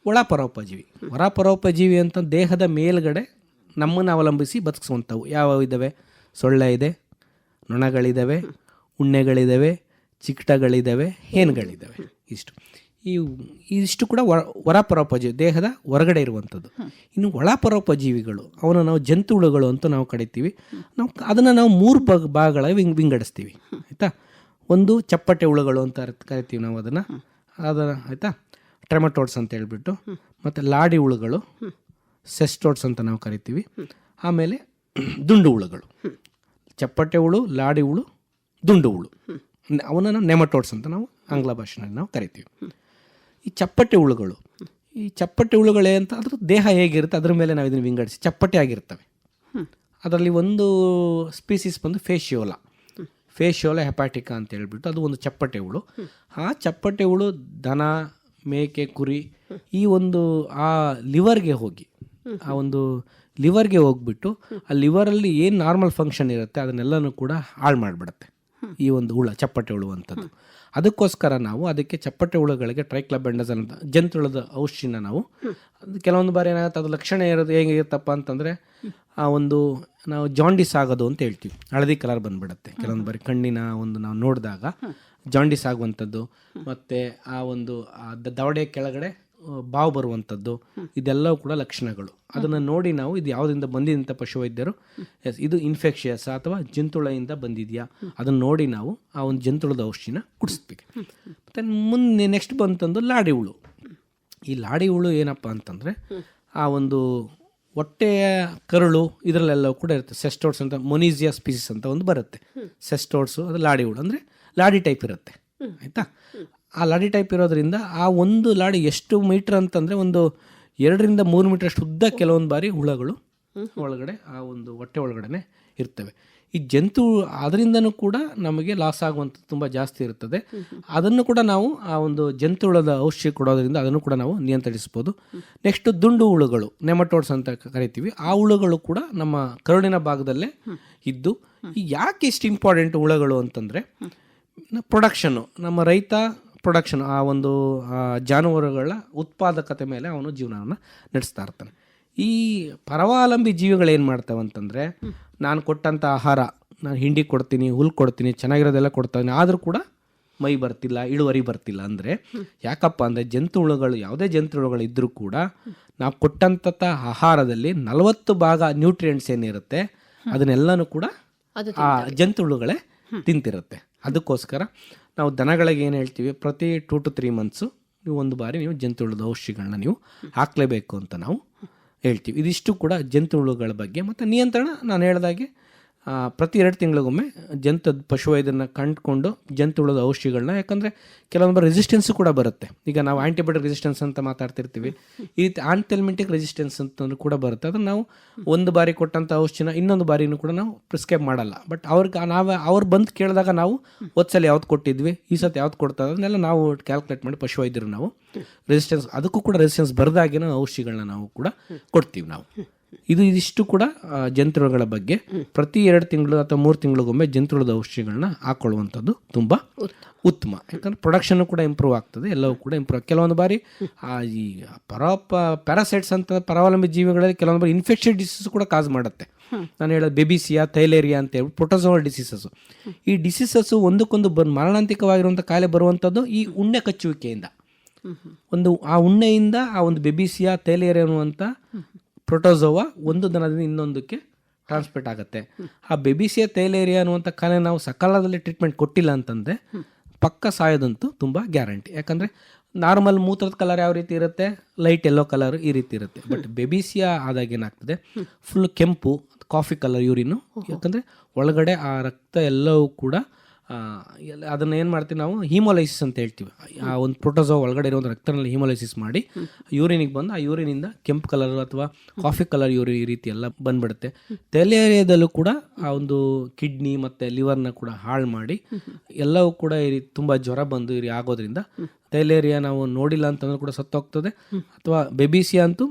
B: ಒಳ ಪರೋಪಜೀವಿ. ಹೊರ ಪರೋಪಜೀವಿ ಅಂತ ದೇಹದ ಮೇಲ್ಗಡೆ ನಮ್ಮನ್ನು ಅವಲಂಬಿಸಿ ಬದುಕಿಸುವಂಥವು ಯಾವ ಇದ್ದಾವೆ? ಸೊಳ್ಳೆ ಇದೆ, ನೊಣಗಳಿದ್ದಾವೆ, ಉಣ್ಣೆಗಳಿದ್ದಾವೆ, ಚಿಕ್ಕಟಗಳಿದ್ದಾವೆ, ಹೇನುಗಳಿದ್ದಾವೆ. ಇಷ್ಟು ಕೂಡ ಹೊರ ಪರೋಪಜೀವಿ, ದೇಹದ ಹೊರಗಡೆ ಇರುವಂಥದ್ದು. ಇನ್ನು ಒಳ ಪರೋಪಜೀವಿಗಳು, ಅವನ್ನ ನಾವು ಜಂತುಹುಳುಗಳು ಅಂತ ನಾವು ಕರಿತೀವಿ. ಅದನ್ನು ನಾವು 3 ಭಾಗಗಳಾಗಿ ವಿಂಗಡಿಸ್ತೀವಿ, ಆಯಿತಾ. ಒಂದು ಚಪ್ಪಟೆ ಹುಳುಗಳು ಅಂತ ಕರಿತೀವಿ ನಾವು ಅದನ್ನು ಆಯಿತಾ, ಟ್ರೆಮಟೋಡ್ಸ್ ಅಂತ ಹೇಳ್ಬಿಟ್ಟು. ಮತ್ತು ಲಾಡಿ ಹುಳುಗಳು, ಸೆಸ್ಟೋಡ್ಸ್ ಅಂತ ನಾವು ಕರಿತೀವಿ. ಆಮೇಲೆ ದುಂಡು ಹುಳುಗಳು, ಚಪ್ಪಟೆ ಹುಳು, ಲಾಡಿ ಹುಳು, ದುಂಡು ಹುಳು, ಅವನ್ನ ನಾವು ನೆಮಟೋಡ್ಸ್ ಅಂತ ನಾವು ಆಂಗ್ಲ ಭಾಷೆಯಲ್ಲಿ ನಾವು ಕರಿತೀವಿ. ಈ ಚಪ್ಪಟೆ ಹುಳುಗಳೇ ಅಂತ ಅದ್ರ ದೇಹ ಹೇಗಿರುತ್ತೆ ಅದ್ರ ಮೇಲೆ ನಾವು ಇದನ್ನು ವಿಂಗಡಿಸಿ ಚಪ್ಪಟೆ ಆಗಿರ್ತವೆ. ಅದರಲ್ಲಿ ಒಂದು ಸ್ಪೀಸೀಸ್ ಬಂದು ಫೇಶಿಯೋಲಾ ಹೆಪಾಟಿಕಾ ಅಂತ ಹೇಳ್ಬಿಟ್ಟು ಅದು ಒಂದು ಚಪ್ಪಟೆ ಹುಳು. ಆ ಚಪ್ಪಟೆ ಹುಳು ದನ, ಮೇಕೆ, ಕುರಿ ಈ ಒಂದು ಆ ಲಿವರ್ಗೆ ಹೋಗಿಬಿಟ್ಟು ಆ ಲಿವರಲ್ಲಿ ಏನು ನಾರ್ಮಲ್ ಫಂಕ್ಷನ್ ಇರುತ್ತೆ ಅದನ್ನೆಲ್ಲನೂ ಕೂಡ ಹಾಳು ಮಾಡಿಬಿಡುತ್ತೆ ಈ ಒಂದು ಹುಳ, ಚಪ್ಪಟೆ ಹುಳು ಅಂಥದ್ದು. ಅದಕ್ಕೋಸ್ಕರ ನಾವು ಅದಕ್ಕೆ ಚಪ್ಪಟೆ ಹುಳುಗಳಿಗೆ ಟ್ರೈಕ್ಲಬೆಂಡಾಜೋಲ್ ಅಂತ ಜಂತುಹುಳದ ಔಷಧಿನ ನಾವು ಕೆಲವೊಂದು ಬಾರಿ ಏನಾಗುತ್ತೆ, ಅದು ಲಕ್ಷಣ ಹೇಗಿರುತ್ತಪ್ಪ ಅಂತಂದರೆ ನಾವು ಜಾಂಡಿಸ್ ಆಗೋದು ಅಂತ ಹೇಳ್ತೀವಿ. ಹಳದಿ ಕಲರ್ ಬಂದುಬಿಡುತ್ತೆ ಕೆಲವೊಂದು ಬಾರಿ, ಕಣ್ಣಿನ ನಾವು ನೋಡಿದಾಗ ಜಾಂಡಿಸ್ ಆಗುವಂಥದ್ದು, ಮತ್ತು ದವಡೆ ಕೆಳಗಡೆ ಬಾವು ಬರುವಂಥದ್ದು, ಇದೆಲ್ಲವೂ ಕೂಡ ಲಕ್ಷಣಗಳು. ಅದನ್ನು ನೋಡಿ ನಾವು ಇದು ಯಾವುದರಿಂದ ಬಂದಿದಂಥ ಪಶುವೈದ್ಯರು ಇದು ಇನ್ಫೆಕ್ಷಿಯಸ್ ಅಥವಾ ಜಂತುಹುಳದಿಂದ ಬಂದಿದೆಯಾ ಅದನ್ನು ನೋಡಿ ನಾವು ಆ ಒಂದು ಜಂತುಹುಳದ ಔಷಧಿನ ಕುಡಿಸ್ಬೇಕು. ಮತ್ತು ಮುಂದೆ ನೆಕ್ಸ್ಟ್ ಬಂತಂದು ಲಾಡಿ ಹುಳು. ಈ ಲಾಡಿ ಹುಳು ಏನಪ್ಪ ಅಂತಂದರೆ ಆ ಒಂದು ಹೊಟ್ಟೆಯ ಕರುಳು ಇದರಲ್ಲೆಲ್ಲವೂ ಕೂಡ ಇರುತ್ತೆ. ಸೆಸ್ಟೋಡ್ಸ್ ಅಂತ, ಮೊನೀಸಿಯಾ ಸ್ಪೀಸಿಸ್ ಅಂತ ಒಂದು ಬರುತ್ತೆ. ಸೆಸ್ಟೋಡ್ಸು ಅದು ಲಾಡಿ ಹುಳು ಅಂದರೆ ಲಾಡಿ ಟೈಪ್ ಇರುತ್ತೆ, ಆಯಿತಾ. ಆ ಲಾಡಿ ಟೈಪ್ ಇರೋದ್ರಿಂದ ಆ ಒಂದು ಲಾಡಿ ಎಷ್ಟು ಮೀಟ್ರ್ ಅಂತಂದರೆ ಒಂದು 2-3 ಮೀಟರ್ ಅಷ್ಟು ಉದ್ದ ಕೆಲವೊಂದು ಬಾರಿ ಹುಳಗಳು ಒಳಗಡೆ ಆ ಒಂದು ಹೊಟ್ಟೆ ಒಳಗಡೆ ಇರ್ತವೆ. ಈ ಜಂತು ಅದರಿಂದನೂ ಕೂಡ ನಮಗೆ ಲಾಸ್ ಆಗುವಂಥದ್ದು ತುಂಬ ಜಾಸ್ತಿ ಇರುತ್ತದೆ. ಅದನ್ನು ಕೂಡ ನಾವು ಆ ಒಂದು ಜಂತುಹುಳದ ಔಷಧಿ ಕೊಡೋದ್ರಿಂದ ಅದನ್ನು ಕೂಡ ನಾವು ನಿಯಂತ್ರಿಸ್ಬೋದು. ನೆಕ್ಸ್ಟ್ ದುಂಡು ಹುಳುಗಳು, ನೆಮಟೋಡ್ಸ್ ಅಂತ ಕರಿತೀವಿ. ಆ ಹುಳುಗಳು ಕೂಡ ನಮ್ಮ ಕರುಳಿನ ಭಾಗದಲ್ಲೇ ಇದ್ದು, ಯಾಕೆ ಇಷ್ಟು ಇಂಪಾರ್ಟೆಂಟ್ ಹುಳುಗಳು ಅಂತಂದರೆ ಪ್ರೊಡಕ್ಷನ್ನು, ನಮ್ಮ ರೈತ ಪ್ರೊಡಕ್ಷನ್, ಆ ಒಂದು ಜಾನುವಾರುಗಳ ಉತ್ಪಾದಕತೆ ಮೇಲೆ ಅವನು ಜೀವನವನ್ನು ನಡೆಸ್ತಾ ಇರ್ತಾನೆ. ಈ ಪರಾವಲಂಬಿ ಜೀವಿಗಳೇನು ಮಾಡ್ತಾವೆ ಅಂತಂದರೆ, ನಾನು ಕೊಟ್ಟಂಥ ಆಹಾರ, ನಾನು ಹಿಂಡಿ ಕೊಡ್ತೀನಿ, ಹುಲ್ಲು ಕೊಡ್ತೀನಿ, ಚೆನ್ನಾಗಿರೋದೆಲ್ಲ ಕೊಡ್ತಾನೆ, ಆದರೂ ಕೂಡ ಮೈ ಬರ್ತಿಲ್ಲ, ಇಳುವರಿ ಬರ್ತಿಲ್ಲ. ಅಂದರೆ ಯಾಕಪ್ಪ ಅಂದರೆ ಜಂತುಹುಳುಗಳು, ಯಾವುದೇ ಜಂತುಹುಳುಗಳು ಇದ್ದರೂ ಕೂಡ ನಾವು ಕೊಟ್ಟಂಥ ಆಹಾರದಲ್ಲಿ 40 ಭಾಗ ನ್ಯೂಟ್ರಿಯೆಂಟ್ಸ್ ಏನಿರುತ್ತೆ ಅದನ್ನೆಲ್ಲನೂ ಕೂಡ ಆ ಜಂತುಹುಳುಗಳೇ ತಿಂತಿರುತ್ತೆ. ಅದಕ್ಕೋಸ್ಕರ ನಾವು ದನಗಳಿಗೆ ಏನು ಹೇಳ್ತೀವಿ, ಪ್ರತಿ 2 to 3 months ನೀವು ಒಂದು ಬಾರಿ ನೀವು ಜಂತುಹುಳದ ಔಷಧಿಗಳನ್ನ ನೀವು ಹಾಕಲೇಬೇಕು ಅಂತ ನಾವು ಹೇಳ್ತೀವಿ. ಇದಿಷ್ಟು ಕೂಡ ಜಂತುಹುಳುಗಳ ಬಗ್ಗೆ. ಮತ್ತು ನಿಯಂತ್ರಣ ನಾನು ಹೇಳಿದಾಗೆ ಪ್ರತಿ 2 ತಿಂಗಳಿಗೊಮ್ಮೆ ಪಶುವೈದ್ಯರನ್ನ ಕಂಡುಕೊಂಡು ಜಂತುಹುಳದ ಔಷಧಿಗಳನ್ನ, ಯಾಕಂದರೆ ಕೆಲವೊಂದು ರೆಸಿಸ್ಟೆನ್ಸು ಕೂಡ ಬರುತ್ತೆ. ಈಗ ನಾವು ಆ್ಯಂಟಿಬಯೋಟಿಕ್ ರೆಸಿಸ್ಟೆನ್ಸ್ ಅಂತ ಮಾತಾಡ್ತಿರ್ತೀವಿ, ಈ ಆಂಟೆಲ್ಮೆಂಟಿಕ್ ರೆಸಿಸ್ಟೆನ್ಸ್ ಅಂತ ಕೂಡ ಬರುತ್ತೆ. ಅದನ್ನು ನಾವು ಒಂದು ಬಾರಿ ಕೊಟ್ಟಂಥ ಔಷಧಿನ ಇನ್ನೊಂದು ಬಾರಿನೂ ಕೂಡ ನಾವು ಪ್ರಿಸ್ಕ್ರೈಬ್ ಮಾಡಲ್ಲ. ಬಟ್ ಅವ್ರು ಬಂದು ಕೇಳಿದಾಗ ನಾವು ಸಲ ಯಾವ್ದು ಕೊಟ್ಟಿದ್ವಿ, ಈ ಸತಿ ಯಾವ್ದು ಕೊಡ್ತಾ ಅದನ್ನೆಲ್ಲ ನಾವು ಕ್ಯಾಲ್ಕುಲೇಟ್ ಮಾಡಿ ಪಶುವೈದ್ಯರು ನಾವು ರೆಸಿಸ್ಟೆನ್ಸ್, ಅದಕ್ಕೂ ಕೂಡ ರೆಸಿಸ್ಟೆನ್ಸ್ ಬರೆದಾಗಿನ ಔಷಧಿಗಳನ್ನ ನಾವು ಕೂಡ ಕೊಡ್ತೀವಿ ನಾವು. ಇದಿಷ್ಟು ಕೂಡ ಜಂತುಹುಳುಗಳ ಬಗ್ಗೆ. ಪ್ರತಿ 2 ತಿಂಗಳು ಅಥವಾ 3 ತಿಂಗಳಿಗೊಮ್ಮೆ ಜಂತುಹುಳದ ಔಷಧಿಗಳನ್ನ ಹಾಕೊಳ್ಳುವಂಥದ್ದು ತುಂಬ ಉತ್ತಮ. ಯಾಕಂದರೆ ಪ್ರೊಡಕ್ಷನ್ನು ಕೂಡ ಇಂಪ್ರೂವ್ ಆಗ್ತದೆ, ಎಲ್ಲವೂ ಕೂಡ ಇಂಪ್ರೂವ್. ಕೆಲವೊಂದು ಬಾರಿ ಈ ಪ್ಯಾರಾಸೈಟ್ಸ್ ಅಂತ ಪರಾವಲಂಬಿ ಜೀವಿಗಳಲ್ಲಿ ಕೆಲವೊಂದು ಬಾರಿ ಇನ್ಫೆಕ್ಷನ್ ಡಿಸೀಸ್ ಕೂಡ ಕಾಸ್ ಮಾಡುತ್ತೆ. ನಾನು ಹೇಳೋದು ಬೆಬಿಸಿಯಾ, ಥೈಲೇರಿಯಾ ಅಂತ ಹೇಳಿ ಪ್ರೊಟೋಸೋವಲ್ ಡಿಸೀಸಸ್ಸು. ಈ ಡಿಸೀಸಸ್ಸು ಒಂದಕ್ಕೊಂದು ಮರಣಾಂತಿಕವಾಗಿರುವಂಥ ಕಾಯಿಲೆ ಬರುವಂಥದ್ದು ಈ ಉಣ್ಣೆ ಕಚ್ಚುವಿಕೆಯಿಂದ. ಒಂದು ಆ ಉಣ್ಣೆಯಿಂದ ಆ ಒಂದು ಬೆಬಿಸಿಯಾ ಥೈಲೇರಿಯಾ ಅನ್ನುವಂಥ ಪ್ರೋಟೋಜೋವಾ ಒಂದು ದನದಿಂದ ಇನ್ನೊಂದಕ್ಕೆ ಟ್ರಾನ್ಸ್ಮಿಟ್ ಆಗುತ್ತೆ. ಆ ಬೆಬಿಸಿಯಾ ಥೈಲೇರಿಯಾ ಅನ್ನುವಂಥ ಕಾಯಿಲೆ ನಾವು ಸಕಾಲದಲ್ಲಿ ಟ್ರೀಟ್ಮೆಂಟ್ ಕೊಟ್ಟಿಲ್ಲ ಅಂತಂದರೆ ಪಕ್ಕ ಸಾಯೋದಂತೂ ತುಂಬ ಗ್ಯಾರಂಟಿ. ಯಾಕಂದರೆ ನಾರ್ಮಲ್ ಮೂತ್ರದ ಕಲರ್ ಯಾವ ರೀತಿ ಇರುತ್ತೆ, ಲೈಟ್ ಯೆಲ್ಲೋ ಕಲರ್ ಈ ರೀತಿ ಇರುತ್ತೆ. ಬಟ್ ಬೆಬಿಸಿಯಾ ಆದಾಗ ಏನಾಗ್ತದೆ, ಫುಲ್ ಕೆಂಪು ಕಾಫಿ ಕಲರ್ ಯೂರಿನು. ಯಾಕಂದರೆ ಒಳಗಡೆ ಆ ರಕ್ತ ಎಲ್ಲವೂ ಕೂಡ ಅದನ್ನು ಏನು ಮಾಡ್ತೀವಿ ನಾವು, ಹೀಮೋಲೈಸಿಸ್ ಅಂತ ಹೇಳ್ತೀವಿ. ಆ ಒಂದು ಪ್ರೋಟೋಜೋವಾ ಒಳಗಡೆ ಇರೋ ಒಂದು ರಕ್ತನಲ್ಲಿ ಹೀಮೋಲೈಸಿಸ್ ಮಾಡಿ ಯೂರಿನಿಗೆ ಬಂದು ಆ ಯೂರಿನಿಂದ ಕೆಂಪು ಕಲರ್ ಅಥವಾ ಕಾಫಿ ಕಲರ್ ಯೂರಿನ್ ಈ ರೀತಿ ಎಲ್ಲ ಬಂದ್ಬಿಡುತ್ತೆ. ಥೈಲೇರಿಯಾದಲ್ಲೂ ಕೂಡ ಆ ಒಂದು ಕಿಡ್ನಿ ಮತ್ತು ಲಿವರ್ನ ಕೂಡ ಹಾಳು ಮಾಡಿ ಎಲ್ಲವೂ ಕೂಡ ಈ ರೀತಿ ತುಂಬ ಜ್ವರ ಬಂದು ಈ ಆಗೋದ್ರಿಂದ ಥೈಲೇರಿಯಾ ನಾವು ನೋಡಿಲ್ಲ ಅಂತಂದ್ರೆ ಕೂಡ ಸತ್ತೋಗ್ತದೆ. ಅಥವಾ ಬೆಬಿಸಿಯಾ ಅಂತೂ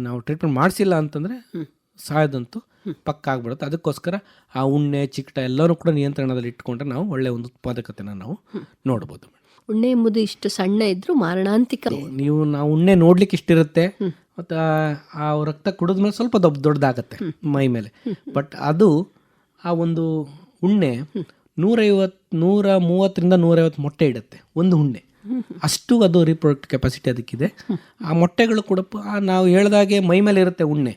B: ನಾವು ಟ್ರೀಟ್ಮೆಂಟ್ ಮಾಡಿಸಿಲ್ಲ ಅಂತಂದರೆ ಸಾಯೋದಂತೂ ಪಕ್ಕ ಆಗ್ಬಿಡುತ್ತೆ. ಅದಕ್ಕೋಸ್ಕರ ಆ ಉಣ್ಣೆ ಚಿಕ್ಕಟ ಎಲ್ಲರೂ ಕೂಡ ನಿಯಂತ್ರಣದಲ್ಲಿ ಇಟ್ಕೊಂಡ್ರೆ ನಾವು ಒಳ್ಳೆಯ ಒಂದು ಉತ್ಪಾದಕತೆನ ನಾವು ನೋಡ್ಬೋದು.
A: ಉಣ್ಣೆ ಎಂಬುದು ಇಷ್ಟು ಸಣ್ಣ ಇದ್ರೂ ಮಾರಣಾಂತಿಕ.
B: ನಾವು ಉಣ್ಣೆ ನೋಡ್ಲಿಕ್ಕೆ ಇಷ್ಟಿರುತ್ತೆ, ಮತ್ತು ಆ ರಕ್ತ ಕುಡಿದ್ಮೇಲೆ ಸ್ವಲ್ಪ ದೊಡ್ಡದಾಗತ್ತೆ ಮೈ ಮೇಲೆ. ಬಟ್ ಅದು ಆ ಒಂದು ಉಣ್ಣೆ 130ರಿಂದ 150 ಮೊಟ್ಟೆ ಇಡುತ್ತೆ ಒಂದು ಉಣ್ಣೆ. ಅಷ್ಟು ಅದು ರಿಪ್ರೊಡಕ್ಟಿವ್ ಕೆಪಾಸಿಟಿ ಅದಕ್ಕಿದೆ. ಆ ಮೊಟ್ಟೆಗಳು ಕೂಡ ನಾವು ಹೇಳ್ದಾಗೆ ಮೈ ಮೇಲೆ ಇರುತ್ತೆ ಉಣ್ಣೆ.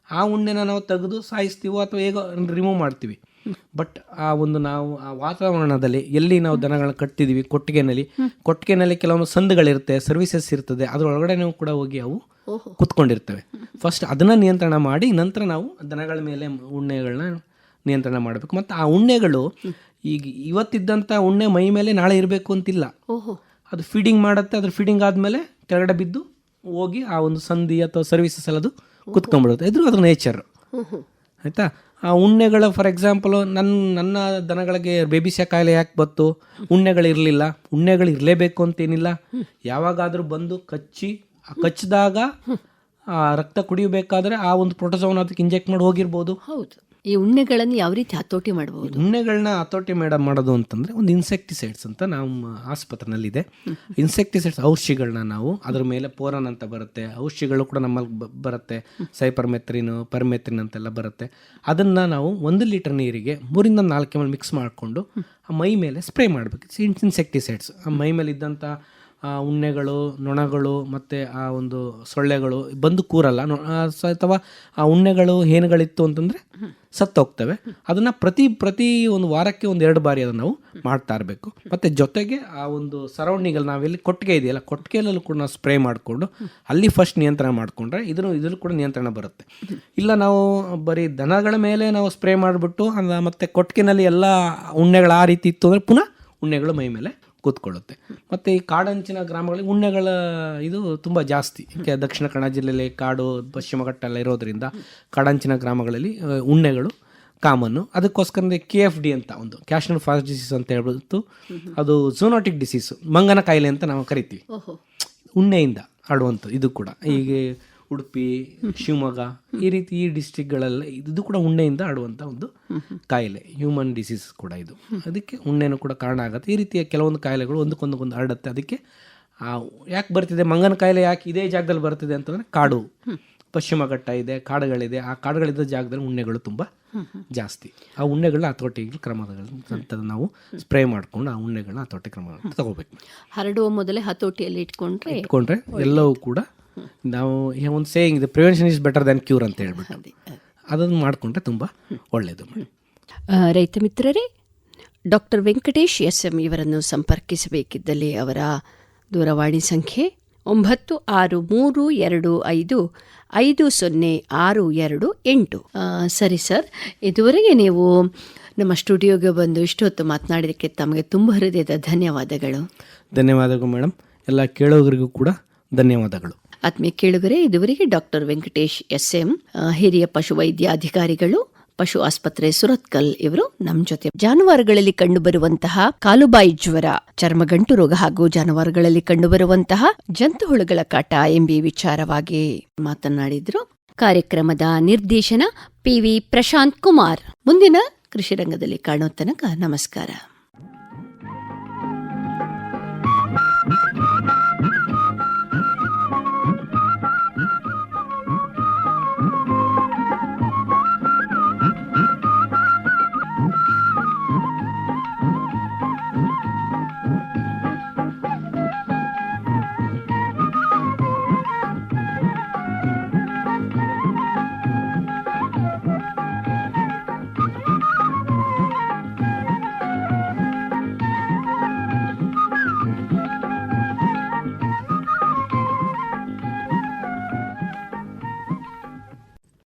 B: ಆ ಉಣ್ಣೆನ ನಾವು ತೆಗೆದು ಸಾಯಿಸ್ತೀವೋ ಅಥವಾ ಹೇಗೋ ರಿಮೂವ್ ಮಾಡ್ತೀವಿ. ಬಟ್ ಆ ಒಂದು ನಾವು ಆ ವಾತಾವರಣದಲ್ಲಿ ಎಲ್ಲಿ ನಾವು ದನಗಳನ್ನ ಕಟ್ತಿದ್ದೀವಿ, ಕೊಟ್ಟಿಗೆನಲ್ಲಿ ಕೆಲವೊಂದು ಸಂದುಗಳಿರುತ್ತೆ, ಸರ್ವಿಸಸ್ ಇರ್ತದೆ, ಅದರೊಳಗಡೆ ನಾವು ಕೂಡ ಹೋಗಿ ಅವು ಕುತ್ಕೊಂಡಿರ್ತವೆ. ಫಸ್ಟ್ ಅದನ್ನು ನಿಯಂತ್ರಣ ಮಾಡಿ ನಂತರ ನಾವು ದನಗಳ ಮೇಲೆ ಉಣ್ಣೆಗಳನ್ನ ನಿಯಂತ್ರಣ ಮಾಡಬೇಕು. ಮತ್ತು ಆ ಉಣ್ಣೆಗಳು ಈಗ ಇವತ್ತಿದ್ದಂಥ ಉಣ್ಣೆ ಮೈ ಮೇಲೆ ನಾಳೆ ಇರಬೇಕು ಅಂತಿಲ್ಲ. ಅದು ಫೀಡಿಂಗ್ ಮಾಡುತ್ತೆ, ಅದ್ರ ಫೀಡಿಂಗ್ ಆದಮೇಲೆ ಕೆಳಗಡೆ ಬಿದ್ದು ಹೋಗಿ ಆ ಒಂದು ಸಂಧಿ ಅಥವಾ ಸರ್ವಿಸಸ್ ಎಲ್ಲ ಅದು ಕುತ್ಕೊಂಡ್ಬಿಡುತ್ತೆ. ಇದು ಅದ್ರ ನೇಚರ್ ಆಯಿತಾ. ಆ ಉಣ್ಣೆಗಳ ಫಾರ್ ಎಕ್ಸಾಂಪಲು ನನ್ನ ದನಗಳಿಗೆ ಬೆಬಿಸಿಯಾ ಕಾಯಿಲೆ ಯಾಕೆ ಬಂತು, ಉಣ್ಣೆಗಳಿರಲಿಲ್ಲ. ಉಣ್ಣೆಗಳು ಇರಲೇಬೇಕು ಅಂತೇನಿಲ್ಲ. ಯಾವಾಗಾದರೂ ಬಂದು ಕಚ್ಚಿದಾಗ ಆ ರಕ್ತ ಕುಡಿಯಬೇಕಾದ್ರೆ ಆ ಒಂದು ಪ್ರೋಟೋಜೋವನ್ನ ಅದಕ್ಕೆ ಇಂಜೆಕ್ಟ್ ಮಾಡಿ ಹೋಗಿರ್ಬೋದು.
A: ಹೌದು. ಈ ಉಣ್ಣೆಗಳನ್ನು ಯಾವ ರೀತಿ ಹತೋಟಿ ಮಾಡಬಹುದು?
B: ಉಣ್ಣೆಗಳನ್ನ ಹತೋಟಿ ಮಾಡೋದು ಅಂತಂದರೆ ಒಂದು ಇನ್ಸೆಕ್ಟಿಸೈಡ್ಸ್ ಅಂತ ನಮ್ಮ ಆಸ್ಪತ್ರೆನಲ್ಲಿದೆ. ಇನ್ಸೆಕ್ಟಿಸೈಡ್ಸ್ ಔಷಧಿಗಳನ್ನ ನಾವು ಅದರ ಮೇಲೆ ಪೋರನ್ ಅಂತ ಬರುತ್ತೆ, ಔಷಧಿಗಳು ಕೂಡ ನಮ್ಮಲ್ಲಿ ಬರುತ್ತೆ, ಸೈಪರ್ಮೆತ್ರಿನ್ ಪರ್ಮೆತ್ರಿನ್ ಅಂತೆಲ್ಲ ಬರುತ್ತೆ. ಅದನ್ನು ನಾವು 1 ಲೀಟರ್ ನೀರಿಗೆ 3ರಿಂದ 4 ml ಮಿಕ್ಸ್ ಮಾಡಿಕೊಂಡು ಆ ಮೈ ಮೇಲೆ ಸ್ಪ್ರೇ ಮಾಡಬೇಕು. ಇನ್ಸೆಕ್ಟಿಸೈಡ್ಸ್ ಆ ಮೈ ಮೇಲೆ ಇದ್ದಂಥ ಉಣ್ಣೆಗಳು, ನೊಣಗಳು ಮತ್ತು ಆ ಒಂದು ಸೊಳ್ಳೆಗಳು ಬಂದು ಕೂರಲ್ಲ. ಅಥವಾ ಆ ಉಣ್ಣೆಗಳು ಹೇನುಗಳಿತ್ತು ಅಂತಂದರೆ ಸತ್ತೋಗ್ತವೆ. ಅದನ್ನು ಪ್ರತಿ ಒಂದು ವಾರಕ್ಕೆ 1-2 ಬಾರಿ ಅದನ್ನು ನಾವು ಮಾಡ್ತಾ ಇರಬೇಕು. ಮತ್ತು ಜೊತೆಗೆ ಆ ಒಂದು ಸರೌಂಡಿಂಗಲ್ಲಿ ನಾವೆಲ್ಲಿ ಕೊಟ್ಟಿಗೆ ಇದೆಯಲ್ಲ, ಕೊಟ್ಟಿಗೆಯಲ್ಲೂ ಕೂಡ ನಾವು ಸ್ಪ್ರೇ ಮಾಡಿಕೊಂಡು ಅಲ್ಲಿ ಫಸ್ಟ್ ನಿಯಂತ್ರಣ ಮಾಡಿಕೊಂಡ್ರೆ ಇದ್ರೂ ಕೂಡ ನಿಯಂತ್ರಣ ಬರುತ್ತೆ. ಇಲ್ಲ ನಾವು ಬರೀ ದನಗಳ ಮೇಲೆ ನಾವು ಸ್ಪ್ರೇ ಮಾಡಿಬಿಟ್ಟು ಮತ್ತು ಕೊಟ್ಟಿಗೆನಲ್ಲಿ ಎಲ್ಲ ಉಣ್ಣೆಗಳು ಆ ರೀತಿ ಇತ್ತು ಅಂದರೆ ಪುನಃ ಉಣ್ಣೆಗಳು ಮೈ ಮೇಲೆ ಕೂತ್ಕೊಳ್ಳುತ್ತೆ. ಮತ್ತು ಈ ಕಾಡಂಚಿನ ಗ್ರಾಮಗಳಿಗೆ ಉಣ್ಣೆಗಳ ಇದು ತುಂಬ ಜಾಸ್ತಿ. ದಕ್ಷಿಣ ಕನ್ನಡ ಜಿಲ್ಲೆಯಲ್ಲಿ ಕಾಡು, ಪಶ್ಚಿಮ ಘಟ್ಟ ಎಲ್ಲ ಇರೋದ್ರಿಂದ ಕಾಡಂಚಿನ ಗ್ರಾಮಗಳಲ್ಲಿ ಉಣ್ಣೆಗಳು ಕಾಮನ್ನು. ಅದಕ್ಕೋಸ್ಕರ KFD ಅಂತ ಒಂದು ಕ್ಯಾಶನಲ್ ಫಾಸ್ಟ್ ಡಿಸೀಸ್ ಅಂತ ಹೇಳ್ಬಿಟ್ಟು, ಅದು ಝೂನೋಟಿಕ್ ಡಿಸೀಸ್, ಮಂಗನ ಕಾಯಿಲೆ ಅಂತ ನಾವು ಕರಿತೀವಿ. ಉಣ್ಣೆಯಿಂದ ಹರಡುವಂಥದ್ದು. ಇದು ಕೂಡ ಈಗ ಉಡುಪಿ, ಶಿವಮೊಗ್ಗ ಈ ಡಿಸ್ಟ್ರಿಕ್ಗಳೆಲ್ಲ ಇದು ಕೂಡ ಉಣ್ಣೆಯಿಂದ ಹರಡುವಂಥ ಒಂದು ಕಾಯಿಲೆ, ಹ್ಯೂಮನ್ ಡಿಸೀಸ್ ಕೂಡ ಇದು. ಅದಕ್ಕೆ ಉಣ್ಣೆನೂ ಕೂಡ ಕಾರಣ ಆಗುತ್ತೆ. ಈ ರೀತಿಯ ಕೆಲವೊಂದು ಕಾಯಿಲೆಗಳು ಒಂದಕ್ಕೊಂದು ಹರಡುತ್ತೆ. ಅದಕ್ಕೆ ಯಾಕೆ ಬರ್ತಿದೆ ಮಂಗನ ಕಾಯಿಲೆ, ಯಾಕೆ ಇದೇ ಜಾಗದಲ್ಲಿ ಬರ್ತಿದೆ ಅಂತಂದರೆ ಕಾಡು, ಪಶ್ಚಿಮ ಘಟ್ಟ ಇದೆ, ಕಾಡುಗಳಿದೆ. ಆ ಕಾಡುಗಳಿದ್ದ ಜಾಗದಲ್ಲಿ ಉಣ್ಣೆಗಳು ತುಂಬ ಜಾಸ್ತಿ. ಆ ಉಣ್ಣೆಗಳನ್ನ ಹತೋಟಿ ಕ್ರಮಗಳು ನಾವು ಸ್ಪ್ರೇ ಮಾಡಿಕೊಂಡು ಆ ಉಣ್ಣೆಗಳನ್ನ ಹತೋಟಿ ಕ್ರಮಗಳನ್ನು ತಗೋಬೇಕು.
A: ಹರಡುವ ಮೊದಲೇ ಹತೋಟಿಯಲ್ಲಿ ಇಟ್ಕೊಂಡ್ರೆ
B: ಎಲ್ಲವೂ ಕೂಡ ನಾವು ಒಂದು ಸೇಯಿಂಗ್ ಇದೆ, prevention is better than cure ಅಂತ ಹೇಳ್ಬಿಟ್ಟು ಅದನ್ನು ಮಾಡಿಕೊಂಡ್ರೆ ತುಂಬ ಒಳ್ಳೆಯದು.
A: ರೈತ ಮಿತ್ರರೇ, ಡಾಕ್ಟರ್ ವೆಂಕಟೇಶ್ SM ಇವರನ್ನು ಸಂಪರ್ಕಿಸಬೇಕಿದ್ದಲ್ಲಿ ಅವರ ದೂರವಾಣಿ ಸಂಖ್ಯೆ 9632550628. ಸರಿ ಸರ್, ಇದುವರೆಗೆ ನೀವು ನಮ್ಮ ಸ್ಟುಡಿಯೋಗೆ ಬಂದು ಇಷ್ಟೊತ್ತು ಮಾತನಾಡಿದ್ದಕ್ಕೆ ತಮಗೆ ತುಂಬ ಹೃದಯದ ಧನ್ಯವಾದಗಳು.
B: ಧನ್ಯವಾದಗಳು ಮೇಡಮ್. ಎಲ್ಲ ಕೇಳೋರಿಗೂ ಕೂಡ ಧನ್ಯವಾದಗಳು.
A: ಆತ್ಮೀಯ ಕೇಳುಗರೆ, ಇದುವರೆಗೆ ಡಾಕ್ಟರ್ ವೆಂಕಟೇಶ್ SM, ಹಿರಿಯ ಪಶುವೈದ್ಯಾಧಿಕಾರಿಗಳು, ಪಶು ಆಸ್ಪತ್ರೆ ಸುರತ್ಕಲ್ ಇವರು ನಮ್ಮ ಜೊತೆ ಜಾನುವಾರುಗಳಲ್ಲಿ ಕಂಡುಬರುವಂತಹ ಕಾಲುಬಾಯಿ ಜ್ವರ, ಚರ್ಮಗಂಟು ರೋಗ ಹಾಗೂ ಜಾನುವಾರುಗಳಲ್ಲಿ ಕಂಡುಬರುವಂತಹ ಜಂತುಹುಳುಗಳ ಕಾಟ ಎಂಬ ವಿಚಾರವಾಗಿ ಮಾತನಾಡಿದ್ರು. ಕಾರ್ಯಕ್ರಮದ ನಿರ್ದೇಶನ PV ಪ್ರಶಾಂತ್ ಕುಮಾರ್. ಮುಂದಿನ ಕೃಷಿ ರಂಗದಲ್ಲಿ ಕಾಣೋ ತನಕ ನಮಸ್ಕಾರ.